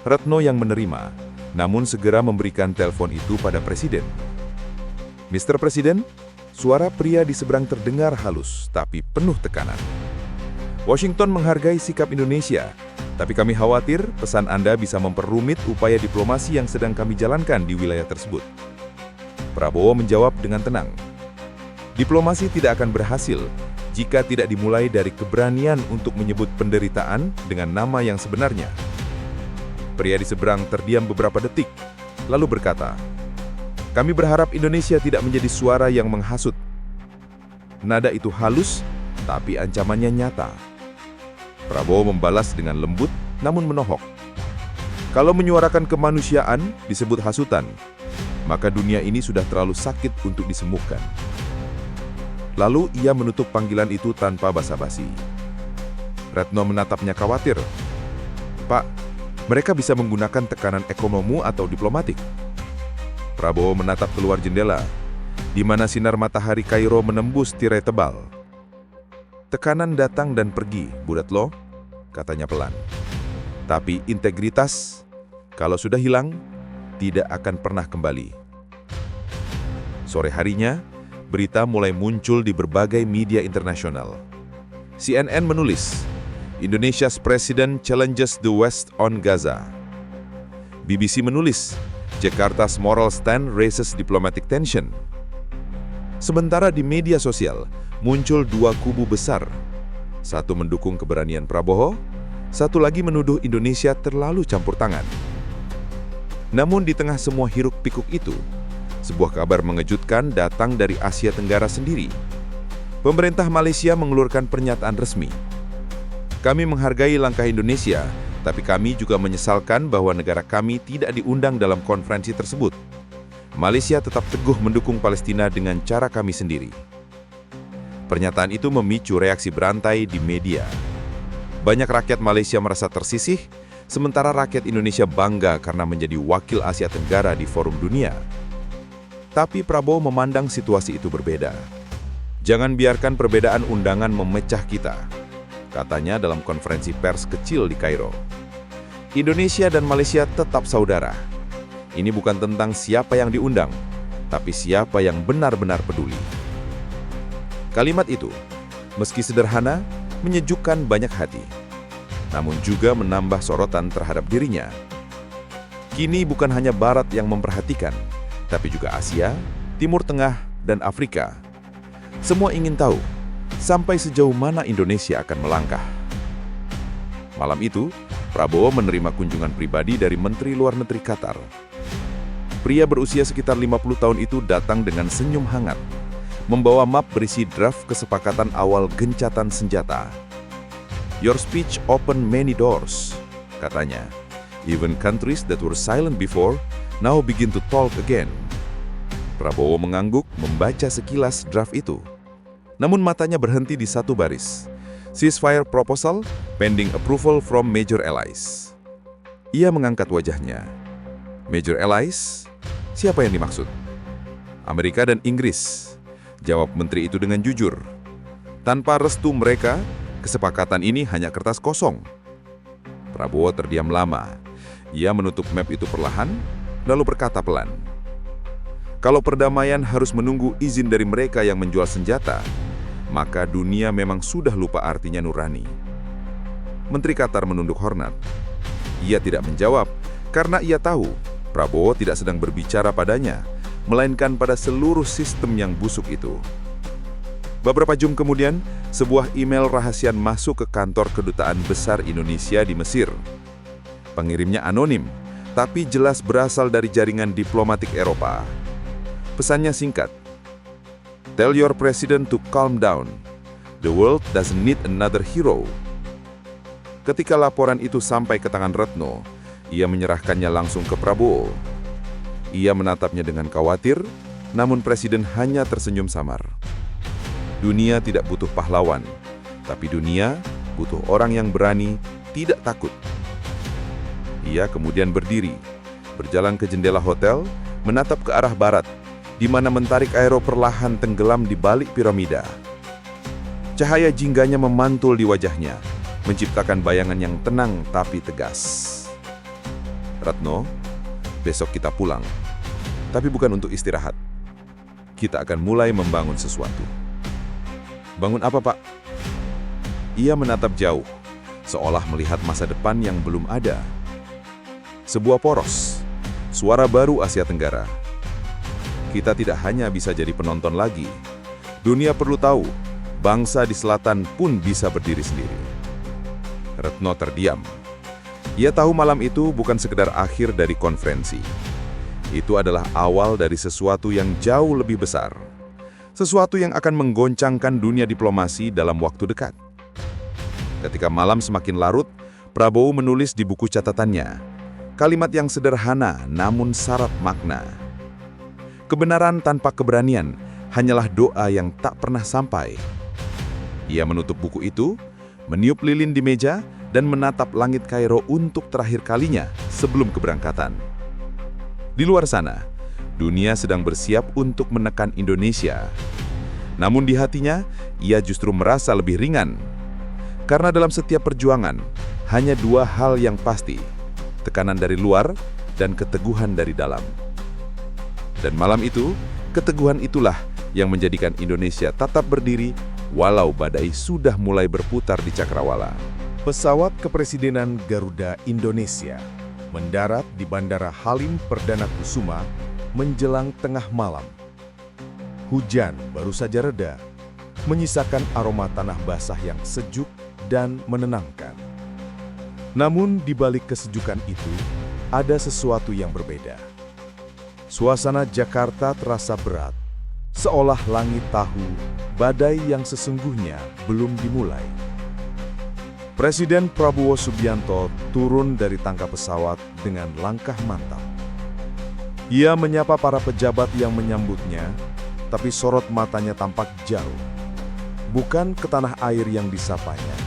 Speaker 2: Retno yang menerima, namun segera memberikan telepon itu pada Presiden. Mr. Presiden, suara pria di seberang terdengar halus, tapi penuh tekanan. Washington menghargai sikap Indonesia, tapi kami khawatir pesan Anda bisa memperrumit upaya diplomasi yang sedang kami jalankan di wilayah tersebut. Prabowo menjawab dengan tenang. Diplomasi tidak akan berhasil jika tidak dimulai dari keberanian untuk menyebut penderitaan dengan nama yang sebenarnya. Pria di seberang terdiam beberapa detik, lalu berkata, "Kami berharap Indonesia tidak menjadi suara yang menghasut." Nada itu halus, tapi ancamannya nyata. Prabowo membalas dengan lembut, namun menohok. Kalau menyuarakan kemanusiaan disebut hasutan, maka dunia ini sudah terlalu sakit untuk disembuhkan. Lalu ia menutup panggilan itu tanpa basa-basi. Retno menatapnya khawatir. "Pak, mereka bisa menggunakan tekanan ekonomi atau diplomatik." Prabowo menatap keluar jendela, di mana sinar matahari Kairo menembus tirai tebal. "Tekanan datang dan pergi, Budatlo," katanya pelan. "Tapi integritas, kalau sudah hilang, tidak akan pernah kembali." Sore harinya, berita mulai muncul di berbagai media internasional. CNN menulis, Indonesia's President challenges the West on Gaza. BBC menulis, Jakarta's moral stand raises diplomatic tension. Sementara di media sosial, muncul dua kubu besar. Satu mendukung keberanian Prabowo, satu lagi menuduh Indonesia terlalu campur tangan. Namun di tengah semua hiruk-pikuk itu, sebuah kabar mengejutkan datang dari Asia Tenggara sendiri. Pemerintah Malaysia mengeluarkan pernyataan resmi. "Kami menghargai langkah Indonesia, tapi kami juga menyesalkan bahwa negara kami tidak diundang dalam konferensi tersebut. Malaysia tetap teguh mendukung Palestina dengan cara kami sendiri." Pernyataan itu memicu reaksi berantai di media. Banyak rakyat Malaysia merasa tersisih, sementara rakyat Indonesia bangga karena menjadi wakil Asia Tenggara di forum dunia. Tapi Prabowo memandang situasi itu berbeda. "Jangan biarkan perbedaan undangan memecah kita," katanya dalam konferensi pers kecil di Kairo. "Indonesia dan Malaysia tetap saudara. Ini bukan tentang siapa yang diundang, tapi siapa yang benar-benar peduli." Kalimat itu, meski sederhana, menyejukkan banyak hati, namun juga menambah sorotan terhadap dirinya. Kini bukan hanya Barat yang memperhatikan, tapi juga Asia, Timur Tengah, dan Afrika. Semua ingin tahu, sampai sejauh mana Indonesia akan melangkah. Malam itu, Prabowo menerima kunjungan pribadi dari Menteri Luar Negeri Qatar. Pria berusia sekitar 50 tahun itu datang dengan senyum hangat, membawa map berisi draft kesepakatan awal gencatan senjata. "Your speech opened many doors," katanya. "Even countries that were silent before now begin to talk again." Prabowo mengangguk membaca sekilas draft itu. Namun matanya berhenti di satu baris. "Ceasefire proposal pending approval from major allies." Ia mengangkat wajahnya. "Major allies? Siapa yang dimaksud?" "Amerika dan Inggris," jawab menteri itu dengan jujur.
Speaker 4: Tanpa restu mereka, kesepakatan ini hanya kertas kosong. Prabowo terdiam lama. Ia menutup map itu perlahan, lalu berkata pelan, "Kalau perdamaian harus menunggu izin dari mereka yang menjual senjata, maka dunia memang sudah lupa artinya nurani." Menteri Qatar menunduk hormat. Ia tidak menjawab karena ia tahu Prabowo tidak sedang berbicara padanya, melainkan pada seluruh sistem yang busuk itu. Beberapa jam kemudian, sebuah email rahasia masuk ke kantor Kedutaan Besar Indonesia di Mesir. Pengirimnya anonim, tapi jelas berasal dari jaringan diplomatik Eropa. Pesannya singkat, "Tell your president to calm down. The world doesn't need another hero." Ketika laporan itu sampai ke tangan Retno, ia menyerahkannya langsung ke Prabowo. Ia menatapnya dengan khawatir, namun Presiden hanya tersenyum samar. Dunia tidak butuh pahlawan, tapi dunia butuh orang yang berani, tidak takut. Ia kemudian berdiri, berjalan ke jendela hotel, menatap ke arah barat, di mana mentari Kairo perlahan tenggelam di balik piramida. Cahaya jingganya memantul di wajahnya, menciptakan bayangan yang tenang tapi tegas. "Retno, besok kita pulang, tapi bukan untuk istirahat. Kita akan mulai membangun sesuatu." "Bangun apa, Pak?" Ia menatap jauh, seolah melihat masa depan yang belum ada. Sebuah poros, suara baru Asia Tenggara. Kita tidak hanya bisa jadi penonton lagi. Dunia perlu tahu, bangsa di selatan pun bisa berdiri sendiri. Retno terdiam. Ia tahu malam itu bukan sekedar akhir dari konferensi. Itu adalah awal dari sesuatu yang jauh lebih besar. Sesuatu yang akan menggoncangkan dunia diplomasi dalam waktu dekat. Ketika malam semakin larut, Prabowo menulis di buku catatannya, kalimat yang sederhana namun syarat makna. Kebenaran tanpa keberanian hanyalah doa yang tak pernah sampai. Ia menutup buku itu, meniup lilin di meja, dan menatap langit Kairo untuk terakhir kalinya sebelum keberangkatan. Di luar sana, dunia sedang bersiap untuk menekan Indonesia. Namun di hatinya, ia justru merasa lebih ringan. Karena dalam setiap perjuangan, hanya dua hal yang pasti, tekanan dari luar dan keteguhan dari dalam. Dan malam itu, keteguhan itulah yang menjadikan Indonesia tetap berdiri walau badai sudah mulai berputar di cakrawala.
Speaker 2: Pesawat kepresidenan Garuda Indonesia mendarat di Bandara Halim Perdana Kusuma menjelang tengah malam. Hujan baru saja reda, menyisakan aroma tanah basah yang sejuk dan menenangkan. Namun di balik kesejukan itu, ada sesuatu yang berbeda. Suasana Jakarta terasa berat, seolah langit tahu badai yang sesungguhnya belum dimulai. Presiden Prabowo Subianto turun dari tangga pesawat dengan langkah mantap. Ia menyapa para pejabat yang menyambutnya, tapi sorot matanya tampak jauh. Bukan ke tanah air yang disapanya,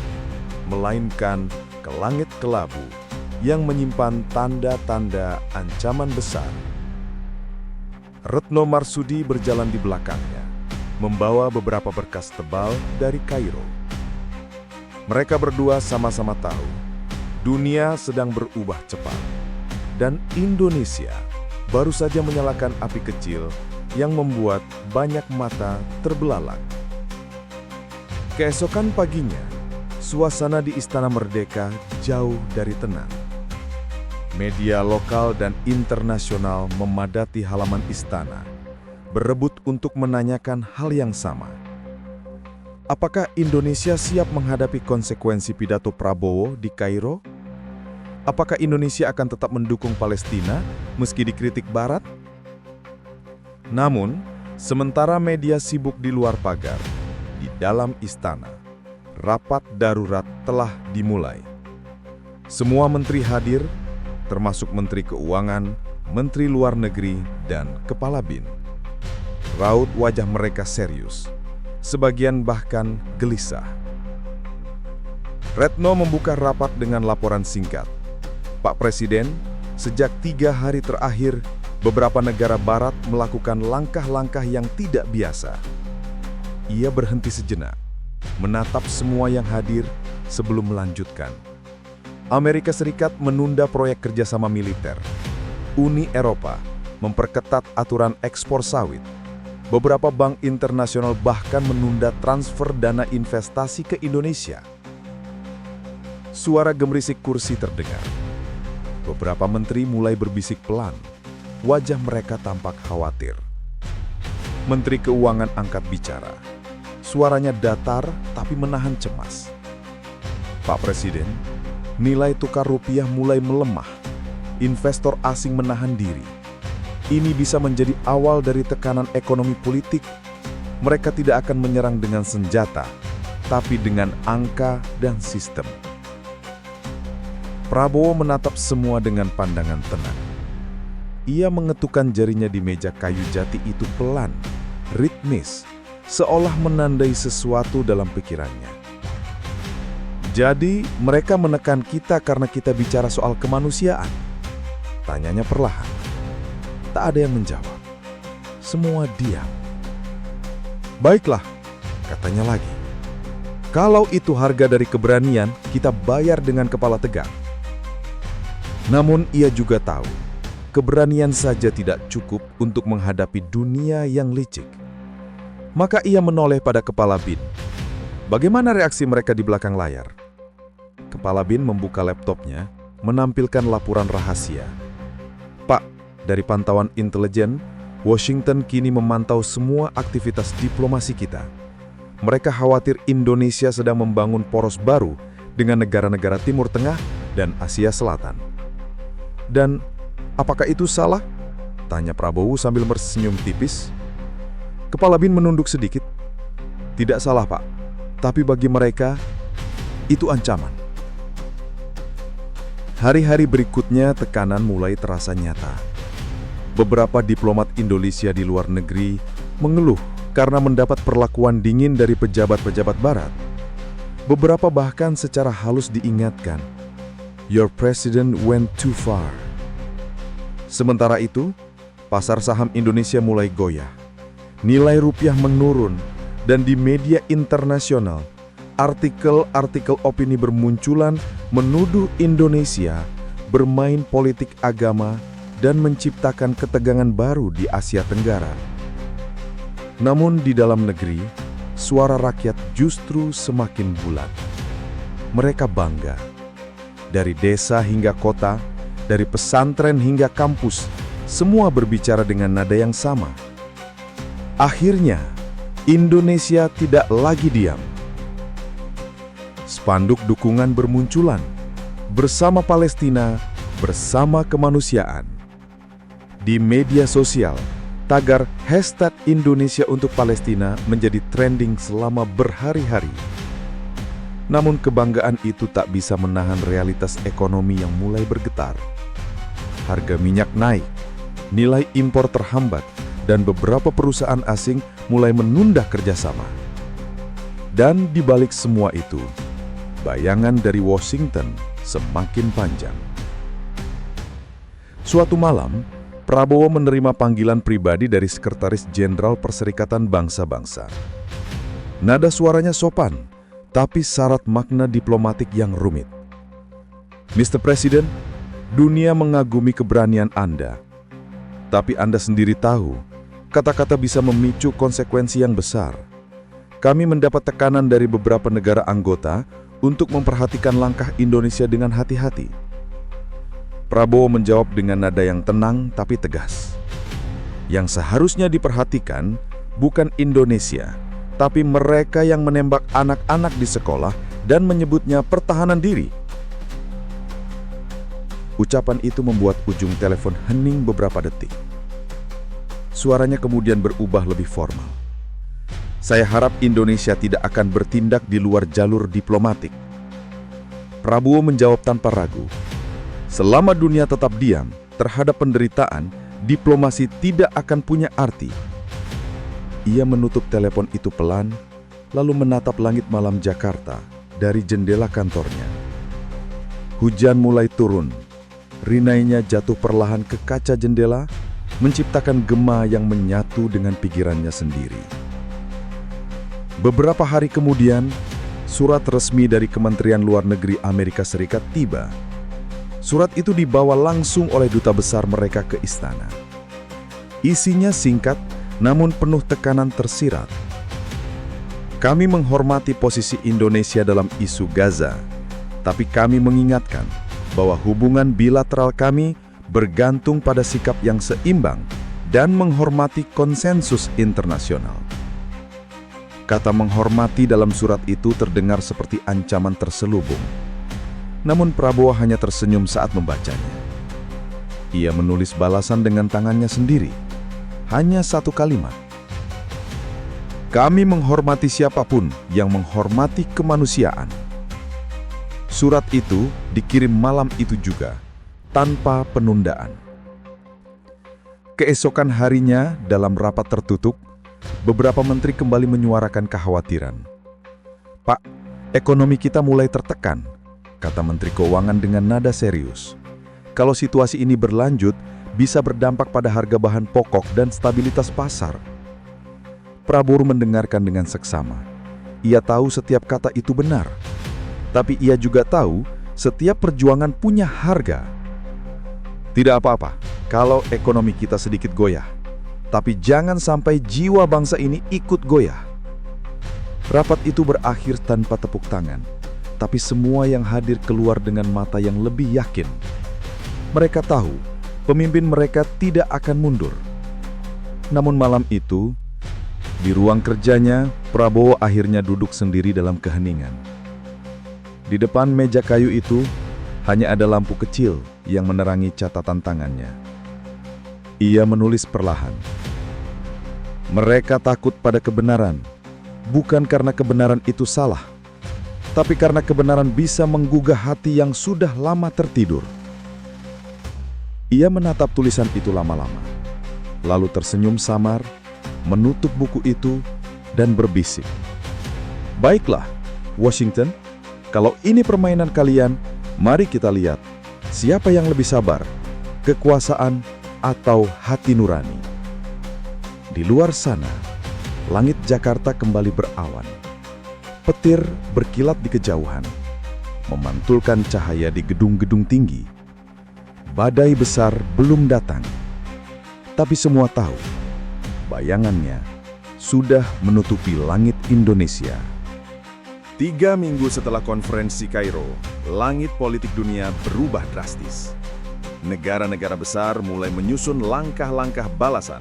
Speaker 2: melainkan ke langit kelabu yang menyimpan tanda-tanda ancaman besar. Retno Marsudi berjalan di belakangnya, membawa beberapa berkas tebal dari Kairo. Mereka berdua sama-sama tahu, dunia sedang berubah cepat, dan Indonesia baru saja menyalakan api kecil yang membuat banyak mata terbelalak. Keesokan paginya, suasana di Istana Merdeka jauh dari tenang. Media lokal dan internasional memadati halaman istana, berebut untuk menanyakan hal yang sama. Apakah Indonesia siap menghadapi konsekuensi pidato Prabowo di Kairo? Apakah Indonesia akan tetap mendukung Palestina meski dikritik Barat? Namun, sementara media sibuk di luar pagar, di dalam istana, rapat darurat telah dimulai. Semua menteri hadir, termasuk Menteri Keuangan, Menteri Luar Negeri, dan Kepala BIN. Raut wajah mereka serius, sebagian bahkan gelisah. Retno membuka rapat dengan laporan singkat. Pak Presiden, sejak 3 hari terakhir, beberapa negara barat melakukan langkah-langkah yang tidak biasa. Ia berhenti sejenak,
Speaker 3: menatap semua yang hadir sebelum melanjutkan. Amerika Serikat menunda proyek kerjasama militer. Uni Eropa memperketat aturan ekspor sawit. Beberapa bank internasional bahkan menunda transfer dana investasi ke Indonesia. Suara gemerisik kursi terdengar. Beberapa menteri mulai berbisik pelan. Wajah mereka tampak khawatir. Menteri Keuangan angkat bicara. Suaranya datar tapi menahan cemas. Pak Presiden, nilai tukar rupiah mulai melemah. Investor asing menahan diri. Ini bisa menjadi awal dari tekanan ekonomi politik. Mereka tidak akan menyerang dengan senjata, tapi dengan angka dan sistem. Prabowo menatap semua dengan pandangan tenang. Ia mengetukkan jarinya di meja kayu jati itu pelan, ritmis, seolah menandai sesuatu dalam pikirannya. Jadi, mereka menekan kita karena kita bicara soal kemanusiaan? Tanyanya perlahan. Tak ada yang menjawab. Semua diam. Baiklah, katanya lagi. Kalau itu harga dari keberanian, kita bayar dengan kepala tegak. Namun ia juga tahu, keberanian saja tidak cukup untuk menghadapi dunia yang licik. Maka ia menoleh pada Kepala BIN. Bagaimana reaksi mereka di belakang layar? Kepala BIN membuka laptopnya, menampilkan laporan rahasia. Pak, dari pantauan intelijen, Washington kini memantau semua aktivitas diplomasi kita. Mereka khawatir Indonesia sedang membangun poros baru dengan negara-negara Timur Tengah dan Asia Selatan. Dan apakah itu salah? Tanya Prabowo sambil tersenyum tipis. Kepala BIN menunduk sedikit. Tidak salah, Pak. Tapi bagi mereka, itu ancaman. Hari-hari berikutnya tekanan mulai terasa nyata. Beberapa diplomat Indonesia di luar negeri mengeluh karena mendapat perlakuan dingin dari pejabat-pejabat Barat. Beberapa bahkan secara halus diingatkan, "Your president went too far." Sementara itu, pasar saham Indonesia mulai goyah. Nilai rupiah menurun, dan di media internasional, artikel-artikel opini bermunculan menuduh Indonesia bermain politik agama dan menciptakan ketegangan baru di Asia Tenggara. Namun di dalam negeri, suara rakyat justru semakin bulat. Mereka bangga. Dari desa hingga kota, dari pesantren hingga kampus, semua berbicara dengan nada yang sama. Akhirnya, Indonesia tidak lagi diam. Spanduk dukungan bermunculan, bersama Palestina, bersama kemanusiaan. Di media sosial, tagar #Indonesia untuk Palestina menjadi trending selama berhari-hari. Namun kebanggaan itu tak bisa menahan realitas ekonomi yang mulai bergetar. Harga minyak naik, nilai impor terhambat, dan beberapa perusahaan asing mulai menunda kerjasama. Dan di balik semua itu, bayangan dari Washington semakin panjang. Suatu malam, Prabowo menerima panggilan pribadi dari Sekretaris Jenderal Perserikatan Bangsa-Bangsa. Nada suaranya sopan, tapi syarat makna diplomatik yang rumit. Mr. President, dunia mengagumi keberanian Anda. Tapi Anda sendiri tahu, kata-kata bisa memicu konsekuensi yang besar. Kami mendapat tekanan dari beberapa negara anggota untuk memperhatikan langkah Indonesia dengan hati-hati. Prabowo menjawab dengan nada yang tenang tapi tegas. Yang seharusnya diperhatikan bukan Indonesia, tapi mereka yang menembak anak-anak di sekolah dan menyebutnya pertahanan diri. Ucapan itu membuat ujung telepon hening beberapa detik. Suaranya kemudian berubah lebih formal. Saya harap Indonesia tidak akan bertindak di luar jalur diplomatik. Prabowo menjawab tanpa ragu. Selama dunia tetap diam terhadap penderitaan, diplomasi tidak akan punya arti. Ia menutup telepon itu pelan, lalu menatap langit malam Jakarta dari jendela kantornya. Hujan mulai turun. Rinainya jatuh perlahan ke kaca jendela, menciptakan gema yang menyatu dengan pikirannya sendiri.
Speaker 4: Beberapa hari kemudian, surat resmi dari Kementerian Luar Negeri Amerika Serikat tiba. Surat itu dibawa langsung oleh duta besar mereka ke istana. Isinya singkat, namun penuh tekanan tersirat. Kami menghormati posisi Indonesia dalam isu Gaza, tapi kami mengingatkan bahwa hubungan bilateral kami bergantung pada sikap yang seimbang dan menghormati konsensus internasional. Kata menghormati dalam surat itu terdengar seperti ancaman terselubung. Namun Prabowo hanya tersenyum saat membacanya. Ia menulis balasan dengan tangannya sendiri. Hanya satu kalimat. Kami menghormati siapapun yang menghormati kemanusiaan. Surat itu dikirim malam itu juga, tanpa penundaan. Keesokan harinya, dalam rapat tertutup, beberapa menteri kembali menyuarakan kekhawatiran. Pak, ekonomi kita mulai tertekan, kata Menteri Keuangan dengan nada serius. Kalau situasi ini berlanjut, bisa berdampak pada harga bahan pokok dan stabilitas pasar. Prabowo mendengarkan dengan seksama. Ia tahu setiap kata itu benar. Tapi ia juga tahu setiap perjuangan punya harga. Tidak apa-apa kalau ekonomi kita sedikit goyah. Tapi jangan sampai jiwa bangsa ini ikut goyah. Rapat itu berakhir tanpa tepuk tangan. Tapi semua yang hadir keluar dengan mata yang lebih yakin. Mereka tahu pemimpin mereka tidak akan mundur. Namun malam itu, di ruang kerjanya, Prabowo akhirnya duduk sendiri dalam keheningan. Di depan meja kayu itu, hanya ada lampu kecil yang menerangi catatan tangannya. Ia menulis perlahan. Mereka takut pada kebenaran, bukan karena kebenaran itu salah, tapi karena kebenaran bisa menggugah hati yang sudah lama tertidur. Ia menatap tulisan itu lama-lama, lalu tersenyum samar, menutup buku itu, dan berbisik. Baiklah, Washington, kalau ini permainan kalian, mari kita lihat siapa yang lebih sabar, kekuasaan atau hati nurani. Di luar sana, langit Jakarta kembali berawan. Petir berkilat di kejauhan, memantulkan cahaya di gedung-gedung tinggi. Badai besar belum datang, tapi semua tahu, bayangannya sudah menutupi langit Indonesia. 3 minggu setelah konferensi Kairo, langit politik dunia berubah drastis. Negara-negara besar mulai menyusun langkah-langkah balasan,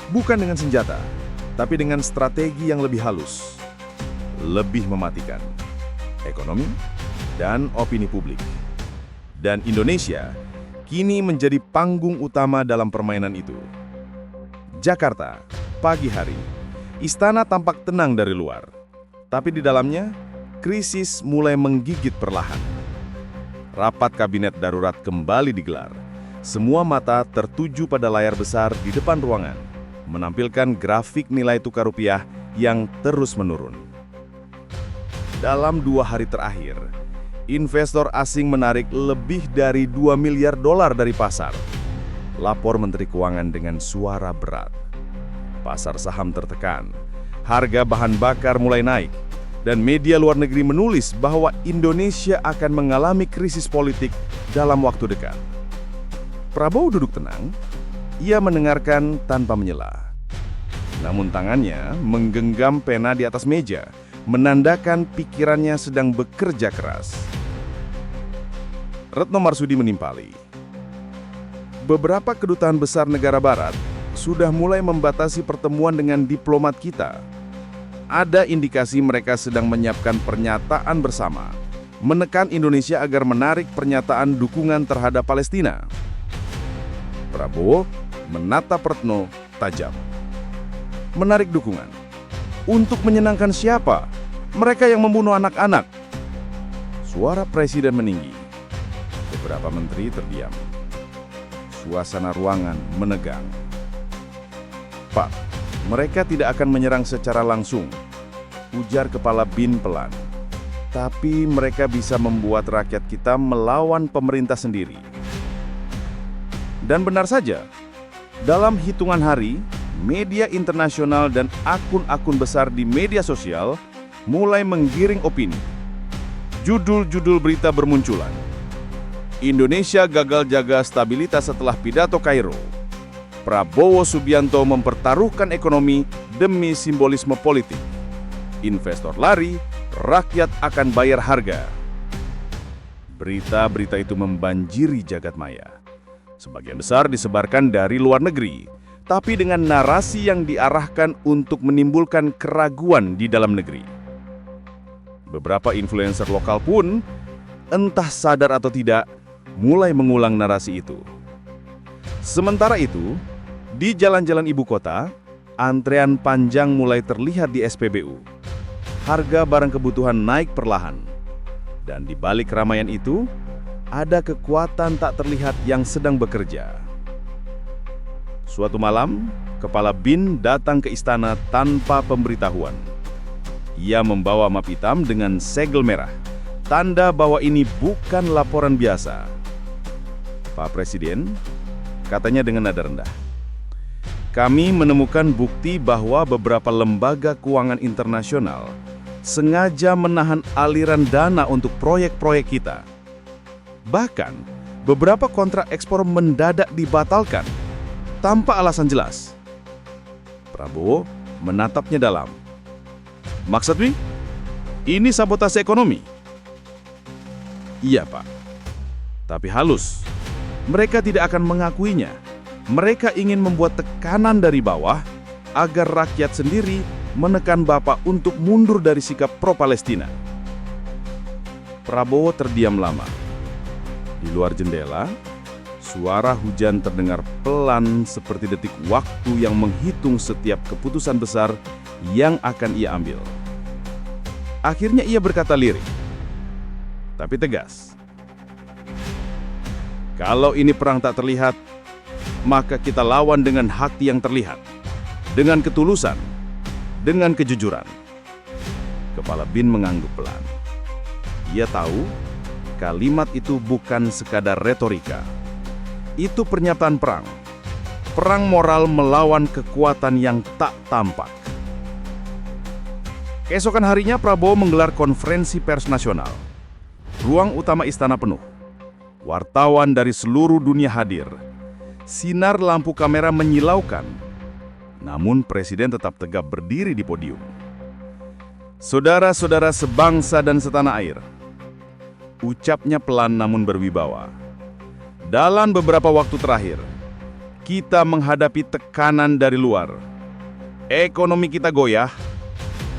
Speaker 4: bukan dengan senjata, tapi dengan strategi yang lebih halus. Lebih mematikan ekonomi dan opini publik. Dan Indonesia kini menjadi panggung utama dalam permainan itu. Jakarta, pagi hari, istana tampak tenang dari luar. Tapi di dalamnya, krisis mulai menggigit perlahan. Rapat kabinet darurat kembali digelar. Semua mata tertuju pada layar besar di depan ruangan, menampilkan grafik nilai tukar rupiah yang terus menurun. Dalam 2 hari terakhir, investor asing menarik lebih dari $2 miliar dari pasar. Lapor Menteri Keuangan dengan suara berat. Pasar saham tertekan, harga bahan bakar mulai naik, dan media luar negeri menulis bahwa Indonesia akan mengalami krisis politik dalam waktu dekat. Prabowo duduk tenang, ia mendengarkan tanpa menyela. Namun tangannya menggenggam pena di atas meja, menandakan pikirannya sedang bekerja keras. Retno Marsudi menimpali. Beberapa kedutaan besar negara barat sudah mulai membatasi pertemuan dengan diplomat kita. Ada indikasi mereka sedang menyiapkan pernyataan bersama, menekan Indonesia agar menarik pernyataan dukungan terhadap Palestina. Prabowo menatap Retno tajam. Menarik dukungan. Untuk menyenangkan siapa? Mereka yang membunuh anak-anak. Suara presiden meninggi. Beberapa menteri terdiam. Suasana ruangan menegang. Pak, mereka tidak akan menyerang secara langsung, ujar Kepala BIN pelan. Tapi mereka bisa membuat rakyat kita melawan pemerintah sendiri. Dan benar saja, dalam hitungan hari,
Speaker 5: media internasional dan akun-akun besar di media sosial mulai menggiring opini. Judul-judul berita bermunculan. Indonesia gagal jaga stabilitas setelah pidato Kairo. Prabowo Subianto mempertaruhkan ekonomi demi simbolisme politik. Investor lari, rakyat akan bayar harga. Berita-berita itu membanjiri jagat maya. Sebagian besar disebarkan dari luar negeri, tapi dengan narasi yang diarahkan untuk menimbulkan keraguan di dalam negeri. Beberapa influencer lokal pun, entah sadar atau tidak, mulai mengulang narasi itu. Sementara itu, di jalan-jalan ibu kota, antrean panjang mulai terlihat di SPBU. Harga barang kebutuhan naik perlahan. Dan di balik keramaian itu, ada kekuatan tak terlihat yang sedang bekerja. Suatu malam, Kepala BIN datang ke istana tanpa pemberitahuan. Ia membawa map hitam dengan segel merah, tanda bahwa ini bukan laporan biasa. Pak Presiden, katanya dengan nada rendah, kami menemukan bukti bahwa beberapa lembaga keuangan internasional sengaja menahan aliran dana untuk proyek-proyek kita. Bahkan, beberapa kontrak ekspor mendadak dibatalkan tanpa alasan jelas. Prabowo menatapnya dalam. Maksudnya, ini sabotase ekonomi? Iya, Pak. Tapi halus. Mereka tidak akan mengakuinya. Mereka ingin membuat tekanan dari bawah agar rakyat sendiri menekan Bapak untuk mundur dari sikap pro-Palestina. Prabowo terdiam lama. Di luar jendela, suara hujan terdengar pelan seperti detik waktu yang menghitung setiap keputusan besar yang akan ia ambil. Akhirnya ia berkata lirik, tapi tegas. Kalau ini perang tak terlihat, maka kita lawan dengan hati yang terlihat, dengan ketulusan, dengan kejujuran. Kepala BIN mengangguk pelan. Ia tahu kalimat itu bukan sekadar retorika. Itu pernyataan perang. Perang moral melawan kekuatan yang tak tampak. Keesokan harinya Prabowo menggelar konferensi pers nasional. Ruang utama istana penuh. Wartawan dari seluruh dunia hadir. Sinar lampu kamera menyilaukan. Namun Presiden tetap tegap berdiri di podium. Saudara-saudara sebangsa dan setanah air. Ucapnya pelan namun berwibawa. Dalam beberapa waktu terakhir, kita menghadapi tekanan dari luar. Ekonomi kita goyah,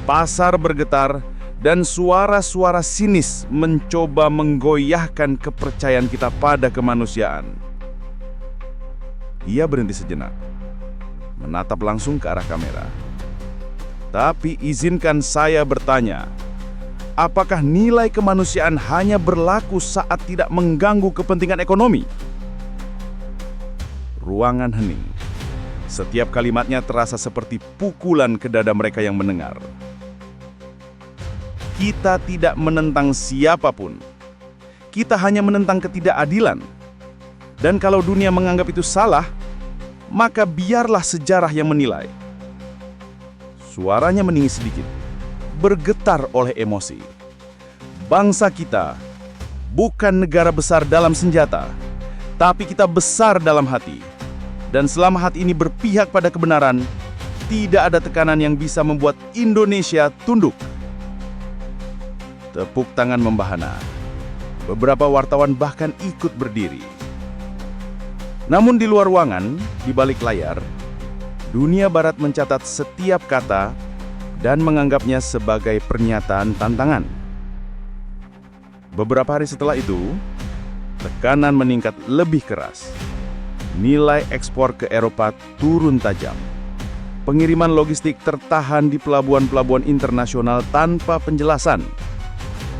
Speaker 5: pasar bergetar, dan suara-suara sinis mencoba menggoyahkan kepercayaan kita pada kemanusiaan. Ia berhenti sejenak, menatap langsung ke arah kamera. Tapi izinkan saya bertanya, apakah nilai kemanusiaan hanya berlaku saat tidak mengganggu kepentingan ekonomi? Ruangan hening. Setiap kalimatnya terasa seperti pukulan ke dada mereka yang mendengar. Kita tidak menentang siapapun. Kita hanya menentang ketidakadilan. Dan kalau dunia menganggap itu salah, maka biarlah sejarah yang menilai. Suaranya meninggi sedikit, bergetar oleh emosi. Bangsa kita bukan negara besar dalam senjata, tapi kita besar dalam hati. Dan selama hati ini berpihak pada kebenaran, tidak ada tekanan yang bisa membuat Indonesia tunduk. Tepuk tangan membahana. Beberapa wartawan bahkan ikut berdiri. Namun di luar ruangan, di balik layar, dunia barat mencatat setiap kata dan menganggapnya sebagai pernyataan tantangan. Beberapa hari setelah itu, tekanan meningkat lebih keras. Nilai ekspor ke Eropa turun tajam. Pengiriman logistik tertahan di pelabuhan-pelabuhan internasional tanpa penjelasan.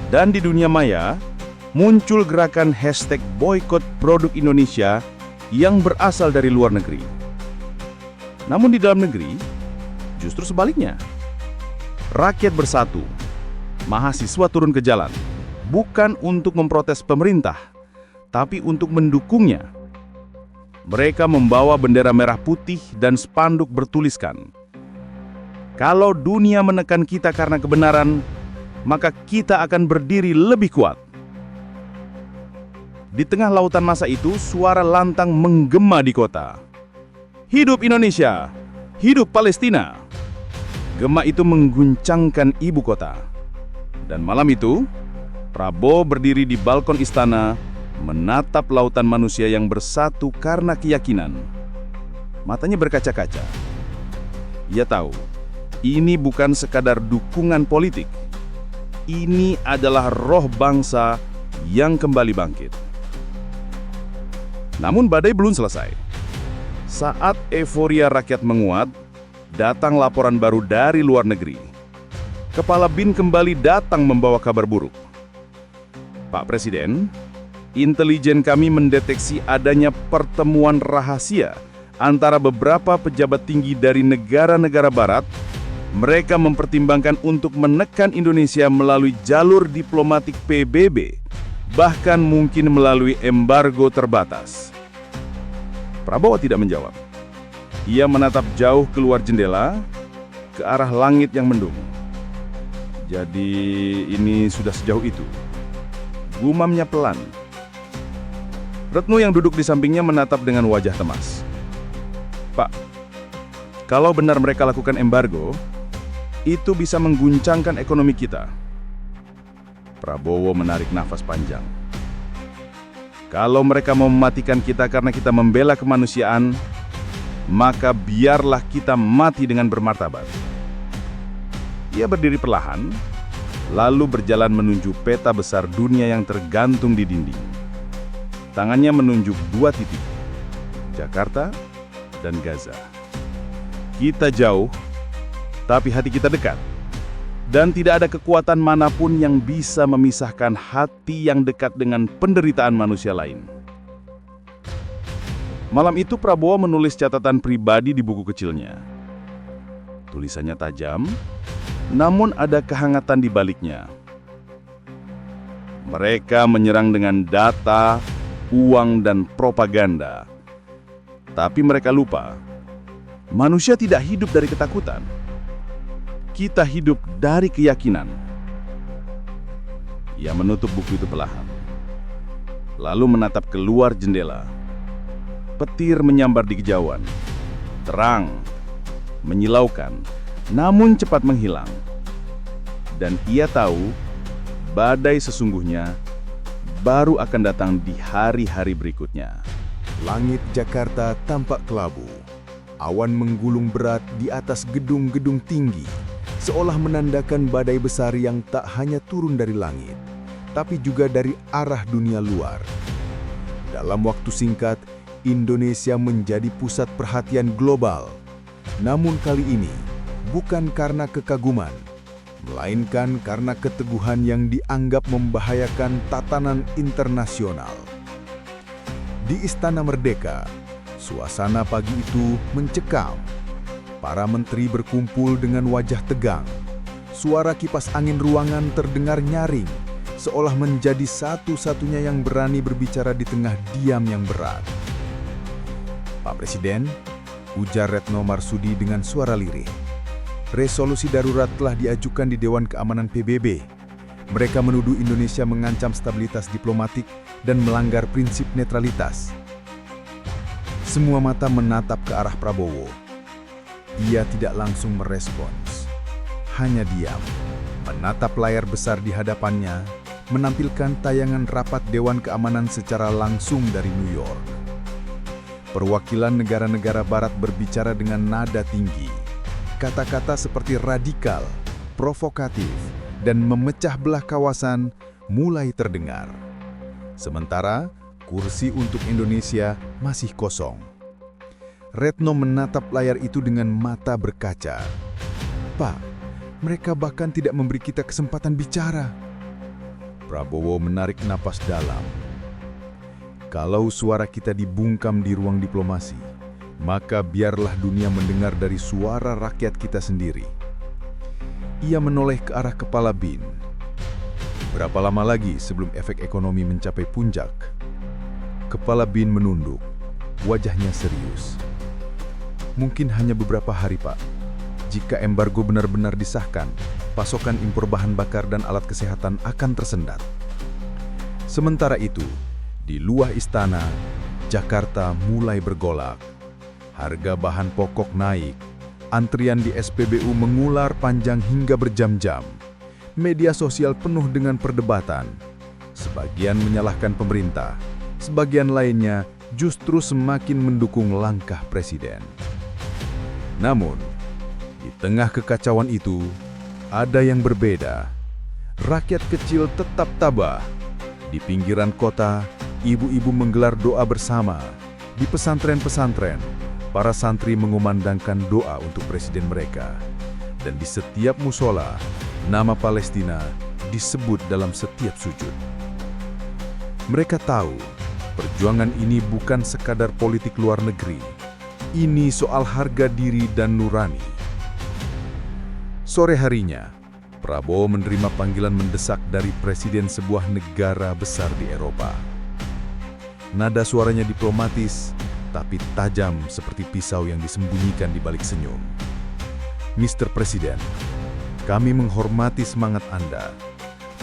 Speaker 5: Dan di dunia maya, muncul gerakan hashtag boykot produk Indonesia yang berasal dari luar negeri. Namun di dalam negeri, justru sebaliknya. Rakyat bersatu, mahasiswa turun ke jalan, bukan untuk memprotes pemerintah, tapi untuk mendukungnya. Mereka membawa bendera merah putih dan spanduk bertuliskan, "Kalau dunia menekan kita karena kebenaran, maka kita akan berdiri lebih kuat." Di tengah lautan massa itu, suara lantang menggema di kota. "Hidup Indonesia! Hidup Palestina!" Gema itu mengguncangkan ibu kota. Dan malam itu, Prabowo berdiri di balkon istana, menatap lautan manusia yang bersatu karena keyakinan. Matanya berkaca-kaca. Ia tahu, ini bukan sekadar dukungan politik. Ini adalah roh bangsa yang kembali bangkit. Namun badai belum selesai. Saat euforia rakyat menguat, datang laporan baru dari luar negeri. Kepala BIN kembali datang membawa kabar buruk. "Pak Presiden, intelijen kami mendeteksi adanya pertemuan rahasia antara beberapa pejabat tinggi dari negara-negara barat. Mereka mempertimbangkan untuk menekan Indonesia melalui jalur diplomatik PBB, bahkan mungkin melalui embargo terbatas." Prabowo tidak menjawab. Ia menatap jauh keluar jendela, ke arah langit yang mendung. "Jadi ini sudah sejauh itu?" Gumamnya pelan. Retno yang duduk di sampingnya menatap dengan wajah temas. "Pak, kalau benar mereka lakukan embargo, itu bisa mengguncangkan ekonomi kita." Prabowo menarik nafas panjang. "Kalau mereka mau mematikan kita karena kita membela kemanusiaan, maka biarlah kita mati dengan bermartabat." Ia berdiri perlahan, lalu berjalan menuju peta besar dunia yang tergantung di dinding. Tangannya menunjuk 2 titik, Jakarta dan Gaza. Kita jauh, tapi hati kita dekat. Dan tidak ada kekuatan manapun yang bisa memisahkan hati yang dekat dengan penderitaan manusia lain. Malam itu Prabowo menulis catatan pribadi di buku kecilnya. Tulisannya tajam, namun ada kehangatan di baliknya. Mereka menyerang dengan data, uang, dan propaganda. Tapi mereka lupa, manusia tidak hidup dari ketakutan. Kita hidup dari keyakinan. Ia menutup buku itu perlahan, lalu menatap keluar jendela. Petir menyambar di kejauhan, terang, menyilaukan, namun cepat menghilang. Dan ia tahu, badai sesungguhnya baru akan datang di hari-hari berikutnya.
Speaker 3: Langit Jakarta tampak kelabu. Awan menggulung berat di atas gedung-gedung tinggi, seolah menandakan badai besar yang tak hanya turun dari langit, tapi juga dari arah dunia luar. Dalam waktu singkat, Indonesia menjadi pusat perhatian global. Namun kali ini, bukan karena kekaguman, melainkan karena keteguhan yang dianggap membahayakan tatanan internasional. Di Istana Merdeka, suasana pagi itu mencekam. Para menteri berkumpul dengan wajah tegang. Suara kipas angin ruangan terdengar nyaring, seolah menjadi satu-satunya yang berani berbicara di tengah diam yang berat. "Pak Presiden," ujar Retno Marsudi dengan suara lirih, "resolusi darurat telah diajukan di Dewan Keamanan PBB. Mereka menuduh Indonesia mengancam stabilitas diplomatik dan melanggar prinsip netralitas." Semua mata menatap ke arah Prabowo. Ia tidak langsung merespons, hanya diam, menatap layar besar di hadapannya, menampilkan tayangan rapat Dewan Keamanan secara langsung dari New York. Perwakilan negara-negara barat berbicara dengan nada tinggi. Kata-kata seperti radikal, provokatif, dan memecah belah kawasan mulai terdengar. Sementara, kursi untuk Indonesia masih kosong. Retno menatap layar itu dengan mata berkaca. "Pak, mereka bahkan tidak memberi kita kesempatan bicara." Prabowo menarik napas dalam. "Kalau suara kita dibungkam di ruang diplomasi, maka biarlah dunia mendengar dari suara rakyat kita sendiri." Ia menoleh ke arah kepala BIN. Berapa lama lagi sebelum efek ekonomi mencapai puncak? Kepala BIN menunduk.
Speaker 4: wajahnya serius. Mungkin hanya beberapa hari, Pak. Jika embargo benar-benar disahkan, pasokan impor bahan bakar dan alat kesehatan akan tersendat. Sementara itu, di luar istana, Jakarta mulai bergolak. Harga bahan pokok naik, antrian di SPBU mengular panjang hingga berjam-jam. Media sosial penuh dengan perdebatan. Sebagian menyalahkan pemerintah, sebagian lainnya justru semakin mendukung langkah presiden. Namun, di tengah kekacauan itu, ada yang berbeda. Rakyat kecil tetap tabah. Di pinggiran kota, ibu-ibu menggelar doa bersama. Di pesantren-pesantren, para santri mengumandangkan doa untuk presiden mereka. Dan di setiap musola, nama Palestina disebut dalam setiap sujud. Mereka tahu, perjuangan ini bukan sekadar politik luar negeri. Ini soal harga diri dan nurani. Sore harinya, Prabowo menerima panggilan mendesak dari presiden sebuah negara besar di Eropa. Nada suaranya diplomatis, tapi tajam seperti pisau yang disembunyikan di balik senyum. Mr. Presiden, kami menghormati semangat Anda,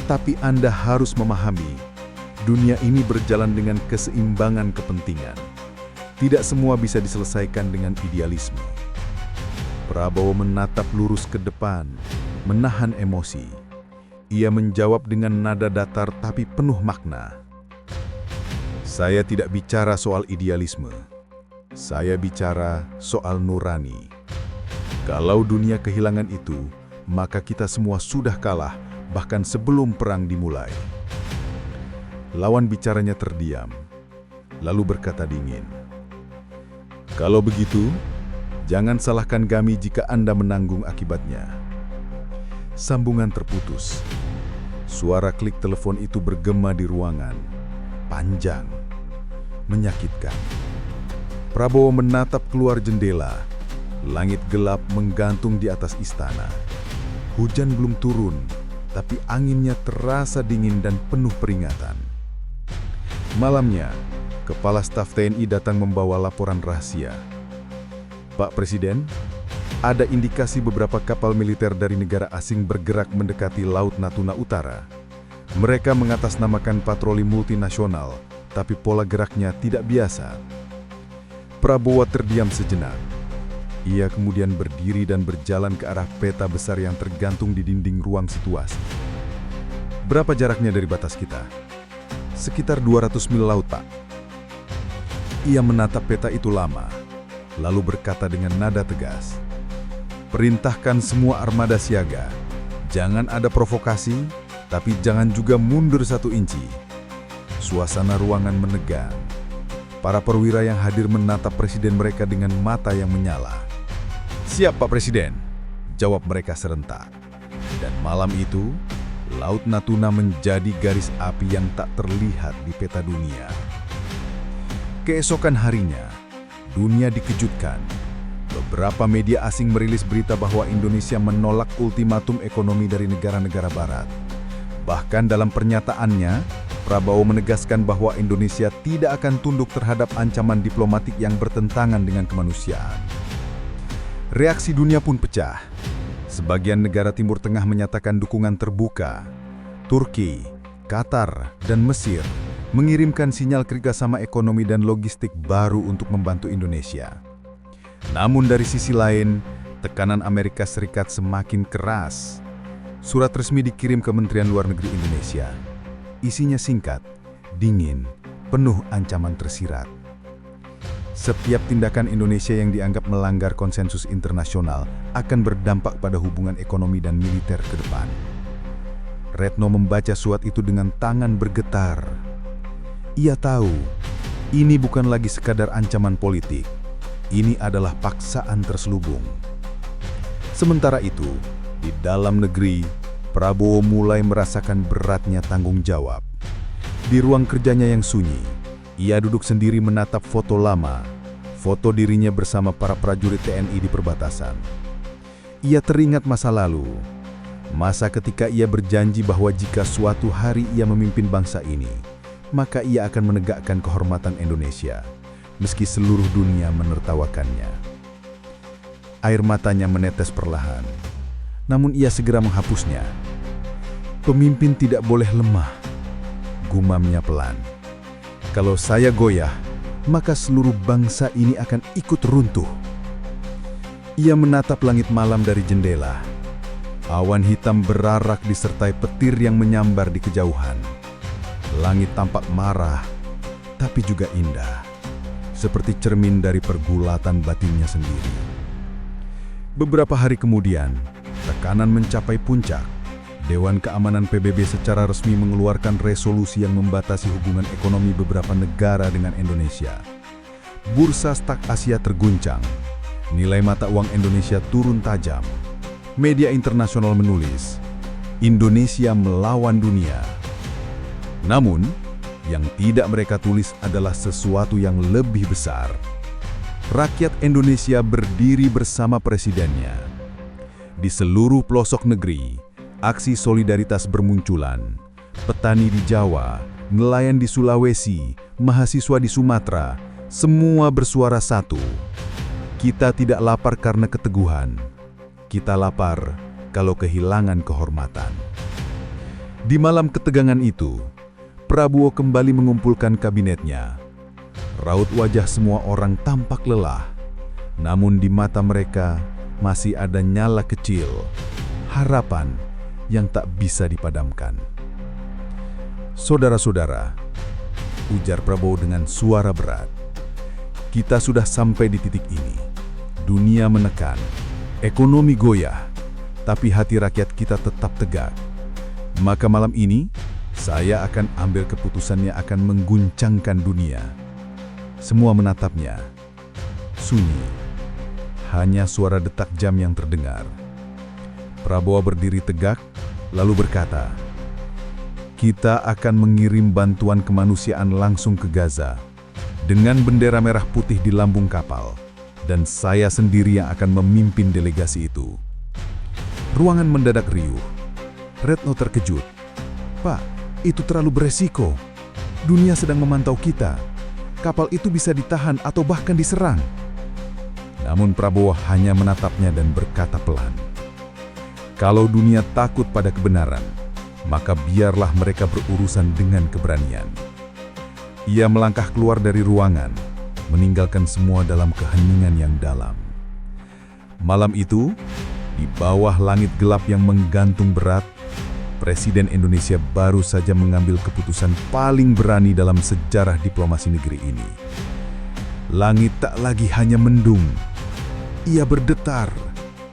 Speaker 4: tapi Anda harus memahami, dunia ini berjalan dengan keseimbangan kepentingan. Tidak semua bisa diselesaikan dengan idealisme. Prabowo menatap lurus ke depan, menahan emosi. Ia menjawab dengan nada datar tapi penuh makna. Saya tidak bicara soal idealisme. Saya bicara soal nurani. Kalau dunia kehilangan itu, maka kita semua sudah kalah, bahkan sebelum perang dimulai. Lawan bicaranya terdiam, lalu berkata dingin, "Kalau begitu, jangan salahkan kami jika Anda menanggung akibatnya." Sambungan terputus. Suara klik telepon itu bergema di ruangan, panjang, menyakitkan. Prabowo menatap keluar jendela. Langit gelap menggantung di atas istana. Hujan belum turun, tapi anginnya terasa dingin dan penuh peringatan. Malamnya, Kepala Staf TNI datang membawa laporan rahasia. "Pak Presiden, ada indikasi beberapa kapal militer dari negara asing bergerak mendekati Laut Natuna Utara. Mereka mengatasnamakan patroli multinasional, tapi pola geraknya tidak biasa." Prabowo terdiam sejenak. Ia kemudian berdiri dan berjalan ke arah peta besar yang tergantung di dinding ruang situasi. "Berapa jaraknya dari batas kita?" "Sekitar 200 mil laut, Pak." Ia menatap peta itu lama, lalu berkata dengan nada tegas, "Perintahkan semua armada siaga. Jangan ada provokasi, tapi jangan juga mundur 1 inci." Suasana ruangan menegang. Para perwira yang hadir menatap presiden mereka dengan mata yang menyala. "Siap, Pak Presiden," jawab mereka serentak. Dan malam itu, Laut Natuna menjadi garis api yang tak terlihat di peta dunia. Keesokan harinya, dunia dikejutkan. Beberapa media asing merilis berita bahwa Indonesia menolak ultimatum ekonomi dari negara-negara barat. Bahkan dalam pernyataannya, Prabowo menegaskan bahwa Indonesia tidak akan tunduk terhadap ancaman diplomatik yang bertentangan dengan kemanusiaan. Reaksi dunia pun pecah. Sebagian negara Timur Tengah menyatakan dukungan terbuka. Turki, Qatar, dan Mesir mengirimkan sinyal kerjasama ekonomi dan logistik baru untuk membantu Indonesia. Namun dari sisi lain, tekanan Amerika Serikat semakin keras. Surat resmi dikirim ke Kementerian Luar Negeri Indonesia. Isinya singkat, dingin, penuh ancaman tersirat. Setiap tindakan Indonesia yang dianggap melanggar konsensus internasional akan berdampak pada hubungan ekonomi dan militer ke depan. Retno membaca surat itu dengan tangan bergetar. Ia tahu, ini bukan lagi sekadar ancaman politik. Ini adalah paksaan terselubung. Sementara itu, di dalam negeri, Prabowo mulai merasakan beratnya tanggung jawab. Di ruang kerjanya yang sunyi, ia duduk sendiri menatap foto lama, foto dirinya bersama para prajurit TNI di perbatasan. Ia teringat masa lalu, masa ketika ia berjanji bahwa jika suatu hari ia memimpin bangsa ini, maka ia akan menegakkan kehormatan Indonesia, meski seluruh dunia menertawakannya. Air matanya menetes perlahan, namun ia segera menghapusnya. Pemimpin tidak boleh lemah, gumamnya pelan. Kalau saya goyah, maka seluruh bangsa ini akan ikut runtuh. Ia menatap langit malam dari jendela. Awan hitam berarak disertai petir yang menyambar di kejauhan. Langit tampak marah, tapi juga indah, seperti cermin dari pergulatan batinnya sendiri. Beberapa hari kemudian, tekanan mencapai puncak. Dewan Keamanan PBB secara resmi mengeluarkan resolusi yang membatasi hubungan ekonomi beberapa negara dengan Indonesia. Bursa Stak Asia terguncang. Nilai mata uang Indonesia turun tajam. Media internasional menulis, Indonesia melawan dunia. Namun, yang tidak mereka tulis adalah sesuatu yang lebih besar. Rakyat Indonesia berdiri bersama presidennya. Di seluruh pelosok negeri, aksi solidaritas bermunculan. Petani di Jawa, nelayan di Sulawesi, mahasiswa di Sumatera, semua bersuara satu. Kita tidak lapar karena keteguhan. Kita lapar kalau kehilangan kehormatan. Di malam ketegangan itu, Prabowo kembali mengumpulkan kabinetnya. Raut wajah semua orang tampak lelah, namun di mata mereka masih ada nyala kecil, harapan yang tak bisa dipadamkan. Saudara-saudara, ujar Prabowo dengan suara berat, kita sudah sampai di titik ini. Dunia menekan, ekonomi goyah, tapi hati rakyat kita tetap tegak. Maka malam ini, saya akan ambil keputusan yang akan mengguncangkan dunia. Semua menatapnya. Sunyi. Hanya suara detak jam yang terdengar. Prabowo berdiri tegak, lalu berkata, kita akan mengirim bantuan kemanusiaan langsung ke Gaza dengan bendera merah putih di lambung kapal, dan saya sendiri yang akan memimpin delegasi itu. Ruangan mendadak riuh. Retno terkejut. Pak, itu terlalu beresiko. Dunia sedang memantau kita. Kapal itu bisa ditahan atau bahkan diserang. Namun Prabowo hanya menatapnya dan berkata pelan, kalau dunia takut pada kebenaran, maka biarlah mereka berurusan dengan keberanian. Ia melangkah keluar dari ruangan, meninggalkan semua dalam keheningan yang dalam. Malam itu, di bawah langit gelap yang menggantung berat, Presiden Indonesia baru saja mengambil keputusan paling berani dalam sejarah diplomasi negeri ini. Langit tak lagi hanya mendung. Ia berdetar,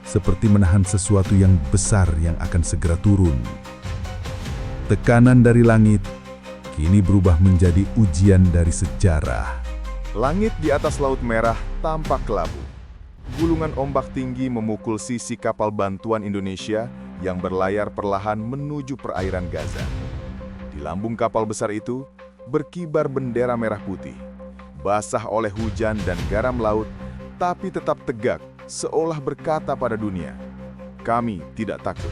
Speaker 4: seperti menahan sesuatu yang besar yang akan segera turun. Tekanan dari langit kini berubah menjadi ujian dari sejarah.
Speaker 2: Langit di atas Laut Merah tampak kelabu. Gulungan ombak tinggi memukul sisi kapal bantuan Indonesia yang berlayar perlahan menuju perairan Gaza. Di lambung kapal besar itu berkibar bendera merah putih, basah oleh hujan dan garam laut, tapi tetap tegak, seolah berkata pada dunia, kami tidak takut.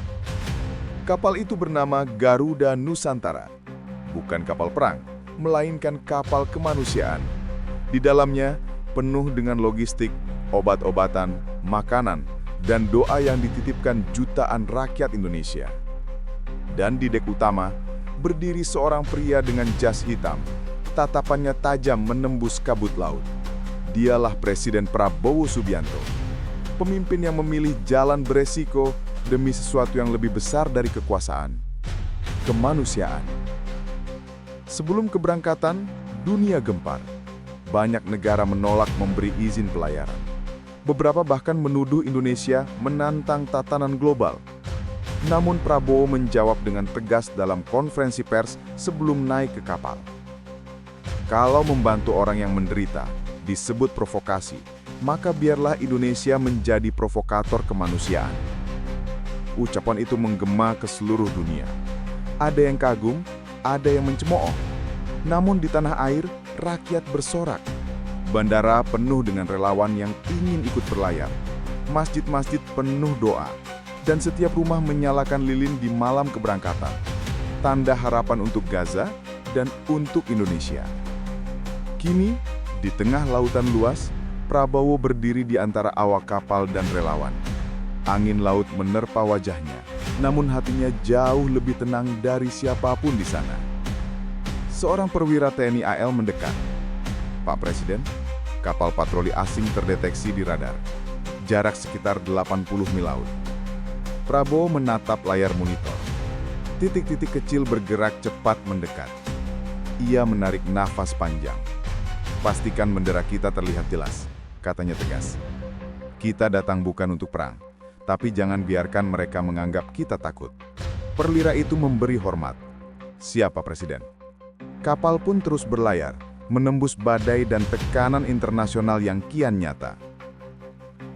Speaker 2: Kapal itu bernama Garuda Nusantara, bukan kapal perang, melainkan kapal kemanusiaan. Di dalamnya penuh dengan logistik, obat-obatan, makanan, dan doa yang dititipkan jutaan rakyat Indonesia. Dan di dek utama, berdiri seorang pria dengan jas hitam, tatapannya tajam menembus kabut laut. Dialah Presiden Prabowo Subianto, pemimpin yang memilih jalan beresiko demi sesuatu yang lebih besar dari kekuasaan, kemanusiaan. Sebelum keberangkatan, dunia gempar. Banyak negara menolak memberi izin pelayaran. Beberapa bahkan menuduh Indonesia menantang tatanan global. Namun Prabowo menjawab dengan tegas dalam konferensi pers sebelum naik ke kapal. Kalau membantu orang yang menderita disebut provokasi, maka biarlah Indonesia menjadi provokator kemanusiaan. Ucapan itu menggema ke seluruh dunia. Ada yang kagum, ada yang mencemooh. Namun di tanah air, rakyat bersorak. Bandara penuh dengan relawan yang ingin ikut berlayar. Masjid-masjid penuh doa. Dan setiap rumah menyalakan lilin di malam keberangkatan. Tanda harapan untuk Gaza dan untuk Indonesia. Kini, Di tengah lautan luas, Prabowo berdiri di antara awak kapal dan relawan. Angin laut menerpa wajahnya, namun hatinya jauh lebih tenang dari siapapun di sana. Seorang perwira TNI AL mendekat. Pak Presiden, kapal patroli asing terdeteksi di radar. Jarak sekitar 80 mil laut. Prabowo menatap layar monitor. Titik-titik kecil bergerak cepat mendekat. Ia menarik nafas panjang. Pastikan bendera kita terlihat jelas, katanya tegas. Kita datang bukan untuk perang, tapi jangan biarkan mereka menganggap kita takut. Perwira itu memberi hormat. Siapa Presiden? Kapal pun terus berlayar, menembus badai dan tekanan internasional yang kian nyata.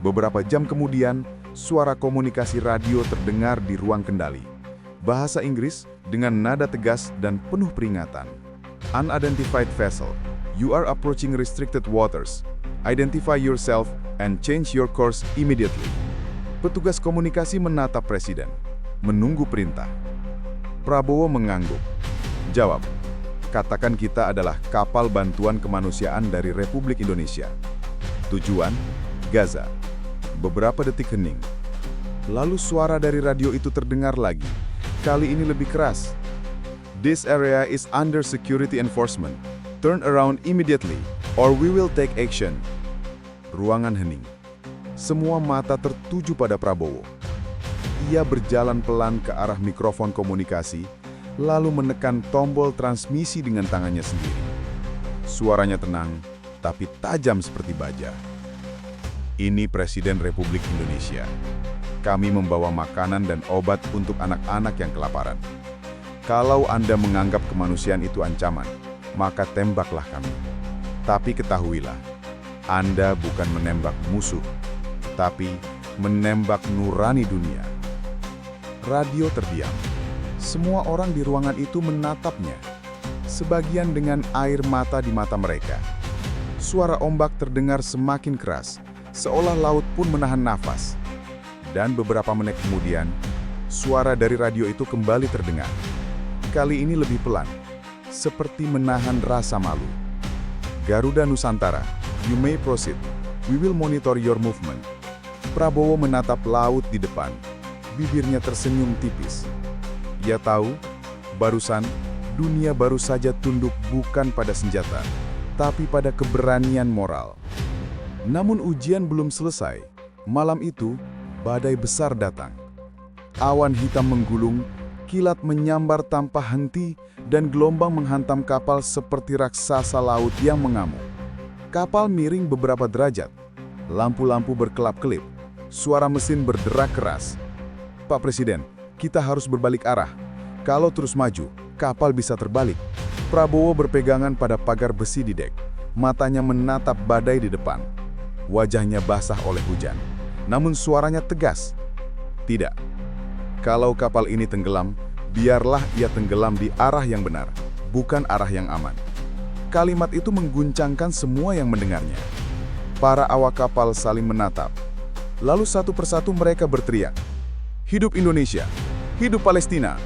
Speaker 2: Beberapa jam kemudian, suara komunikasi radio terdengar di ruang kendali. Bahasa Inggris dengan nada tegas dan penuh peringatan. Unidentified vessel, you are approaching restricted waters. Identify yourself and change your course immediately. Petugas komunikasi menatap Presiden, menunggu perintah. Prabowo mengangguk. Jawab, katakan kita adalah kapal bantuan kemanusiaan dari Republik Indonesia. Tujuan, Gaza. Beberapa detik hening. Lalu suara dari radio itu terdengar lagi. Kali ini lebih keras. This area is under security enforcement. Turn around immediately, or we will take action. Ruangan hening. Semua mata tertuju pada Prabowo. Ia berjalan pelan ke arah mikrofon komunikasi, lalu menekan tombol transmisi dengan tangannya sendiri. Suaranya tenang, tapi tajam seperti baja. Ini Presiden Republik Indonesia. Kami membawa makanan dan obat untuk anak-anak yang kelaparan. Kalau Anda menganggap kemanusiaan itu ancaman, maka tembaklah kami. Tapi ketahuilah, Anda bukan menembak musuh, tapi menembak nurani dunia. Radio terdiam. Semua orang di ruangan itu menatapnya, sebagian dengan air mata di mata mereka. Suara ombak terdengar semakin keras, seolah laut pun menahan nafas. Dan beberapa menit kemudian, suara dari radio itu kembali terdengar. Kali ini lebih pelan, seperti menahan rasa malu. Garuda Nusantara, you may proceed. We will monitor your movement. Prabowo menatap laut di depan. Bibirnya tersenyum tipis. Ia tahu, barusan, dunia baru saja tunduk bukan pada senjata, tapi pada keberanian moral. Namun ujian belum selesai. Malam itu, badai besar datang. Awan hitam menggulung, kilat menyambar tanpa henti, dan gelombang menghantam kapal seperti raksasa laut yang mengamuk. Kapal miring beberapa derajat. Lampu-lampu berkelap-kelip. Suara mesin berderak keras. Pak Presiden, kita harus berbalik arah. Kalau terus maju, kapal bisa terbalik. Prabowo berpegangan pada pagar besi di dek. Matanya menatap badai di depan. Wajahnya basah oleh hujan. Namun suaranya tegas. Tidak. Kalau kapal ini tenggelam, biarlah ia tenggelam di arah yang benar, bukan arah yang aman. Kalimat itu mengguncangkan semua yang mendengarnya. Para awak kapal saling menatap. Lalu satu persatu mereka berteriak, "Hidup Indonesia! Hidup Palestina!"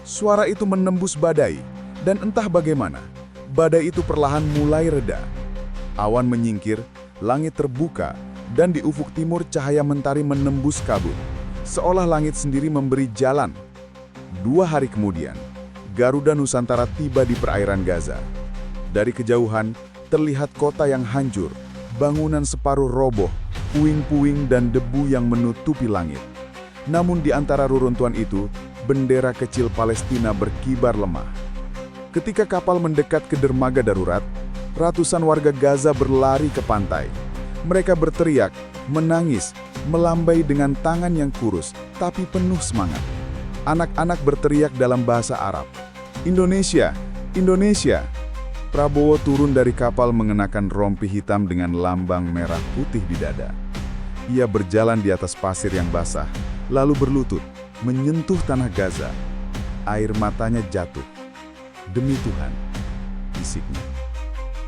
Speaker 2: Suara itu menembus badai, dan entah bagaimana, badai itu perlahan mulai reda. Awan menyingkir, langit terbuka, dan di ufuk timur cahaya mentari menembus kabut. Seolah langit sendiri memberi jalan. 2 hari kemudian, Garuda Nusantara tiba di perairan Gaza. Dari kejauhan, terlihat kota yang hancur, bangunan separuh roboh, puing-puing dan debu yang menutupi langit. Namun di antara reruntuhan itu, bendera kecil Palestina berkibar lemah. Ketika kapal mendekat ke dermaga darurat, ratusan warga Gaza berlari ke pantai. Mereka berteriak, menangis, melambai dengan tangan yang kurus, tapi penuh semangat. Anak-anak berteriak dalam bahasa Arab, "Indonesia! Indonesia!" Prabowo turun dari kapal mengenakan rompi hitam dengan lambang merah putih di dada. Ia berjalan di atas pasir yang basah, lalu berlutut, menyentuh tanah Gaza. Air matanya jatuh. "Demi Tuhan," bisiknya.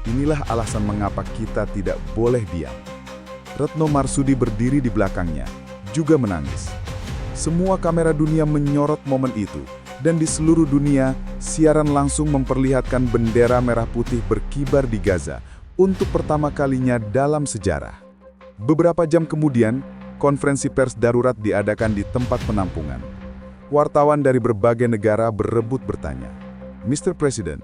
Speaker 2: "Inilah alasan mengapa kita tidak boleh diam." Retno Marsudi berdiri di belakangnya, juga menangis. Semua kamera dunia menyorot momen itu, dan di seluruh dunia, siaran langsung memperlihatkan bendera merah putih berkibar di Gaza,
Speaker 4: untuk pertama kalinya dalam sejarah. Beberapa jam kemudian, konferensi pers darurat diadakan di tempat penampungan. Wartawan dari berbagai negara berebut bertanya, "Mr. President,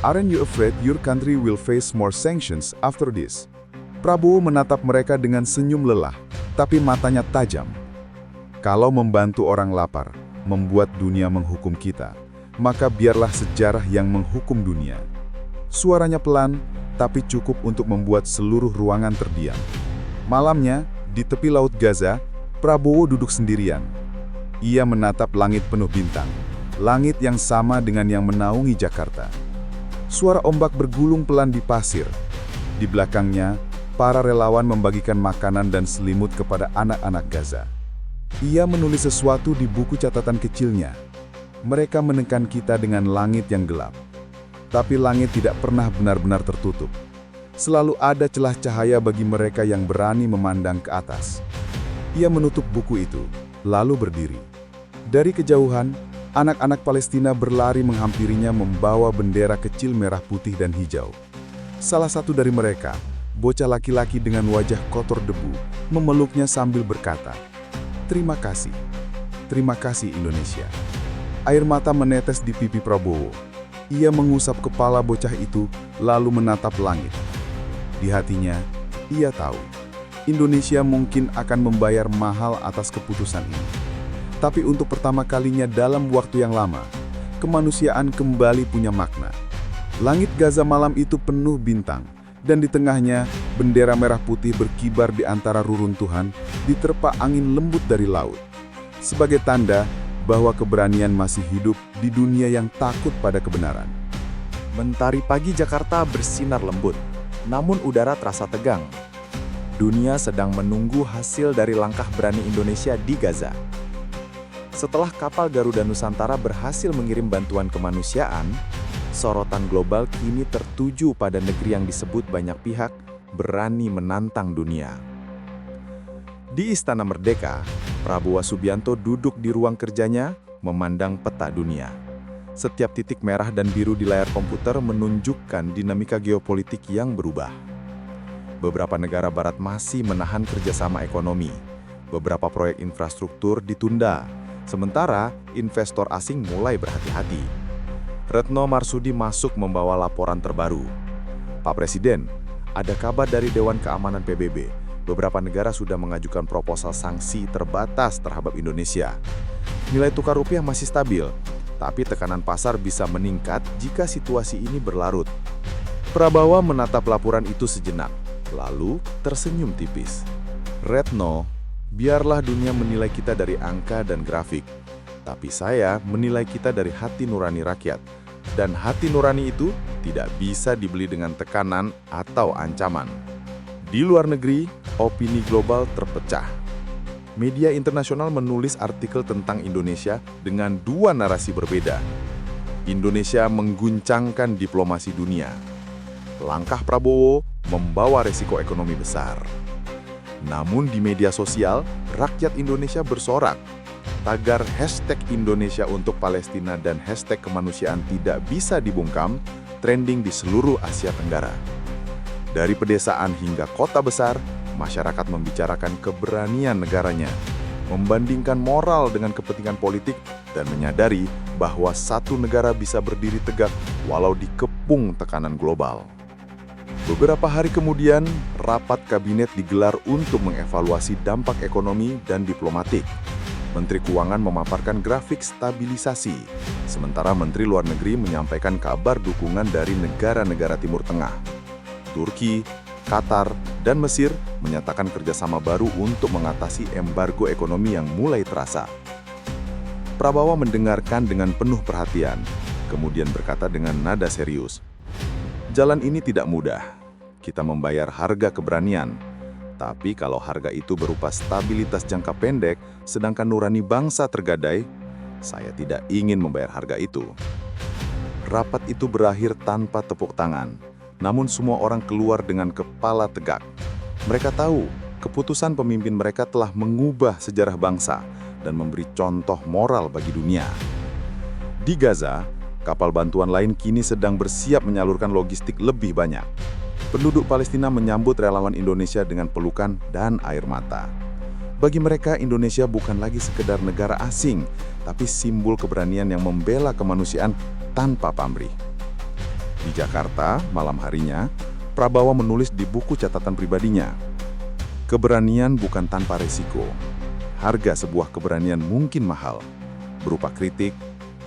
Speaker 4: aren't you afraid your country will face more sanctions after this?" Prabowo menatap mereka dengan senyum lelah, tapi matanya tajam. "Kalau membantu orang lapar, membuat dunia menghukum kita, maka biarlah sejarah yang menghukum dunia." Suaranya pelan, tapi cukup untuk membuat seluruh ruangan terdiam. Malamnya, di tepi Laut Gaza, Prabowo duduk sendirian. Ia menatap langit penuh bintang, langit yang sama dengan yang menaungi Jakarta. Suara ombak bergulung pelan di pasir. Di belakangnya, para relawan membagikan makanan dan selimut kepada anak-anak Gaza. Ia menulis sesuatu di buku catatan kecilnya. Mereka menekan kita dengan langit yang gelap. Tapi langit tidak pernah benar-benar tertutup. Selalu ada celah cahaya bagi mereka yang berani memandang ke atas. Ia menutup buku itu, lalu berdiri. Dari kejauhan, anak-anak Palestina berlari menghampirinya membawa bendera kecil merah putih dan hijau. Salah satu dari mereka, bocah laki-laki dengan wajah kotor debu, memeluknya sambil berkata, "Terima kasih. Terima kasih Indonesia." Air mata menetes di pipi Prabowo. Ia mengusap kepala bocah itu, lalu menatap langit. Di hatinya, ia tahu, Indonesia mungkin akan membayar mahal atas keputusan ini. Tapi untuk pertama kalinya dalam waktu yang lama, kemanusiaan kembali punya makna. Langit Gaza malam itu penuh bintang, dan di tengahnya, bendera merah putih berkibar di antara reruntuhan, diterpa angin lembut dari laut. Sebagai tanda bahwa keberanian masih hidup di dunia yang takut pada kebenaran.
Speaker 3: Mentari pagi Jakarta bersinar lembut, namun udara terasa tegang. Dunia sedang menunggu hasil dari langkah berani Indonesia di Gaza. Setelah kapal Garuda Nusantara berhasil mengirim bantuan kemanusiaan, sorotan global kini tertuju pada negeri yang disebut banyak pihak berani menantang dunia. Di Istana Merdeka, Prabowo Subianto duduk di ruang kerjanya memandang peta dunia. Setiap titik merah dan biru di layar komputer menunjukkan dinamika geopolitik yang berubah. Beberapa negara barat masih menahan kerjasama ekonomi. Beberapa proyek infrastruktur ditunda, sementara investor asing mulai berhati-hati. Retno Marsudi masuk membawa laporan terbaru. "Pak Presiden, ada kabar dari Dewan Keamanan PBB. Beberapa negara sudah mengajukan proposal sanksi terbatas terhadap Indonesia. Nilai tukar rupiah masih stabil, tapi tekanan pasar bisa meningkat jika situasi ini berlarut." Prabowo menatap laporan itu sejenak, lalu tersenyum tipis. "Retno, biarlah dunia menilai kita dari angka dan grafik, tapi saya menilai kita dari hati nurani rakyat. Dan hati nurani itu tidak bisa dibeli dengan tekanan atau ancaman." Di luar negeri, opini global terpecah. Media internasional menulis artikel tentang Indonesia dengan dua narasi berbeda. Indonesia mengguncangkan diplomasi dunia. Langkah Prabowo membawa resiko ekonomi besar. Namun di media sosial, rakyat Indonesia bersorak. Tagar #Indonesia untuk Palestina dan #kemanusiaan tidak bisa dibungkam trending di seluruh Asia Tenggara. Dari pedesaan hingga kota besar, masyarakat membicarakan keberanian negaranya, membandingkan moral dengan kepentingan politik, dan menyadari bahwa satu negara bisa berdiri tegak walau dikepung tekanan global. Beberapa hari kemudian, rapat kabinet digelar untuk mengevaluasi dampak ekonomi dan diplomatik. Menteri Keuangan memaparkan grafik stabilisasi, sementara Menteri Luar Negeri menyampaikan kabar dukungan dari negara-negara Timur Tengah. Turki, Qatar, dan Mesir menyatakan kerjasama baru untuk mengatasi embargo ekonomi yang mulai terasa. Prabowo mendengarkan dengan penuh perhatian, kemudian berkata dengan nada serius, "Jalan ini tidak mudah. Kita membayar harga keberanian. Tapi kalau harga itu berupa stabilitas jangka pendek, sedangkan nurani bangsa tergadai, saya tidak ingin membayar harga itu." Rapat itu berakhir tanpa tepuk tangan. Namun semua orang keluar dengan kepala tegak. Mereka tahu keputusan pemimpin mereka telah mengubah sejarah bangsa dan memberi contoh moral bagi dunia. Di Gaza, kapal bantuan lain kini sedang bersiap menyalurkan logistik lebih banyak.
Speaker 4: Penduduk Palestina menyambut relawan Indonesia dengan pelukan dan air mata. Bagi mereka, Indonesia bukan lagi sekedar negara asing, tapi simbol keberanian yang membela kemanusiaan tanpa pamrih. Di Jakarta, malam harinya, Prabowo menulis di buku catatan pribadinya, "Keberanian bukan tanpa resiko. Harga sebuah keberanian mungkin mahal, berupa kritik,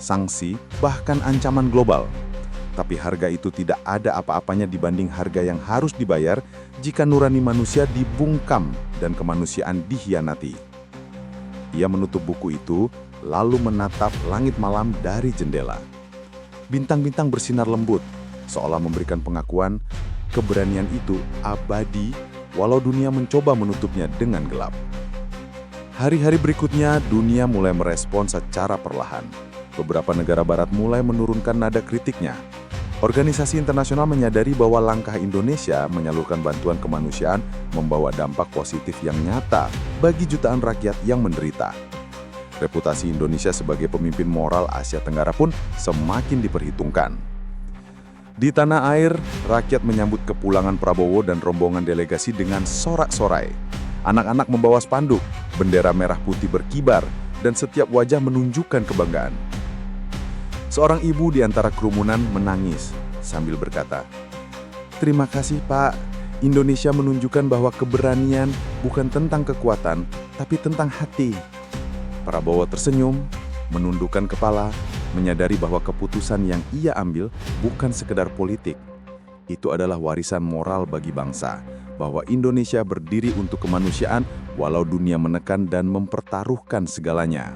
Speaker 4: sanksi, bahkan ancaman global. Tapi harga itu tidak ada apa-apanya dibanding harga yang harus dibayar jika nurani manusia dibungkam dan kemanusiaan dikhianati." Ia menutup buku itu, lalu menatap langit malam dari jendela. Bintang-bintang bersinar lembut, seolah memberikan pengakuan keberanian itu abadi walau dunia mencoba menutupnya dengan gelap. Hari-hari berikutnya, dunia mulai merespon secara perlahan. Beberapa negara barat mulai menurunkan nada kritiknya. Organisasi internasional menyadari bahwa langkah Indonesia menyalurkan bantuan kemanusiaan membawa dampak positif yang nyata bagi jutaan rakyat yang menderita. Reputasi Indonesia sebagai pemimpin moral Asia Tenggara pun semakin diperhitungkan. Di tanah air, rakyat menyambut kepulangan Prabowo dan rombongan delegasi dengan sorak-sorai. Anak-anak membawa spanduk, bendera merah putih berkibar, dan setiap wajah menunjukkan kebanggaan. Seorang ibu di antara kerumunan menangis sambil berkata, "Terima kasih Pak, Indonesia menunjukkan bahwa keberanian bukan tentang kekuatan, tapi tentang hati." Prabowo tersenyum, menundukkan kepala, menyadari bahwa keputusan yang ia ambil bukan sekedar politik. Itu adalah warisan moral bagi bangsa, bahwa Indonesia berdiri untuk kemanusiaan walau dunia menekan dan mempertaruhkan segalanya.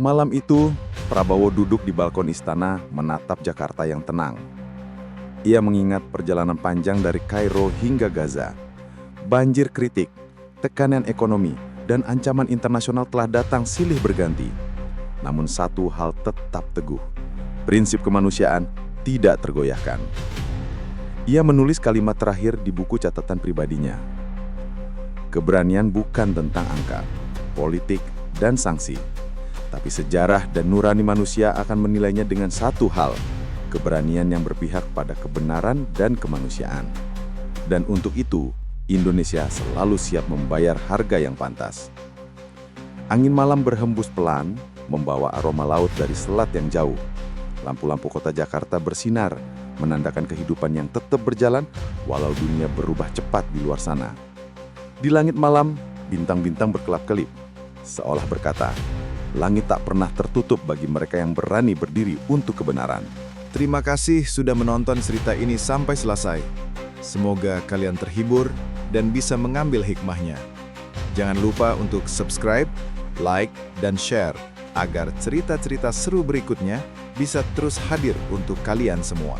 Speaker 4: Malam itu, Prabowo duduk di balkon istana menatap Jakarta yang tenang. Ia mengingat perjalanan panjang dari Kairo hingga Gaza. Banjir kritik, tekanan ekonomi, dan ancaman internasional telah datang silih berganti. Namun satu hal tetap teguh, prinsip kemanusiaan tidak tergoyahkan. Ia menulis kalimat terakhir di buku catatan pribadinya. Keberanian bukan tentang angka, politik, dan sanksi. Tapi sejarah dan nurani manusia akan menilainya dengan satu hal, keberanian yang berpihak pada kebenaran dan kemanusiaan. Dan untuk itu, Indonesia selalu siap membayar harga yang pantas. Angin malam berhembus pelan, membawa aroma laut dari selat yang jauh. Lampu-lampu kota Jakarta bersinar, menandakan kehidupan yang tetap berjalan walau dunia berubah cepat di luar sana. Di langit malam, bintang-bintang berkelap-kelip, seolah berkata, langit tak pernah tertutup bagi mereka yang berani berdiri untuk kebenaran.
Speaker 3: Terima kasih sudah menonton cerita ini sampai selesai. Semoga kalian terhibur dan bisa mengambil hikmahnya. Jangan lupa untuk subscribe, like, dan share agar cerita-cerita seru berikutnya bisa terus hadir untuk kalian semua.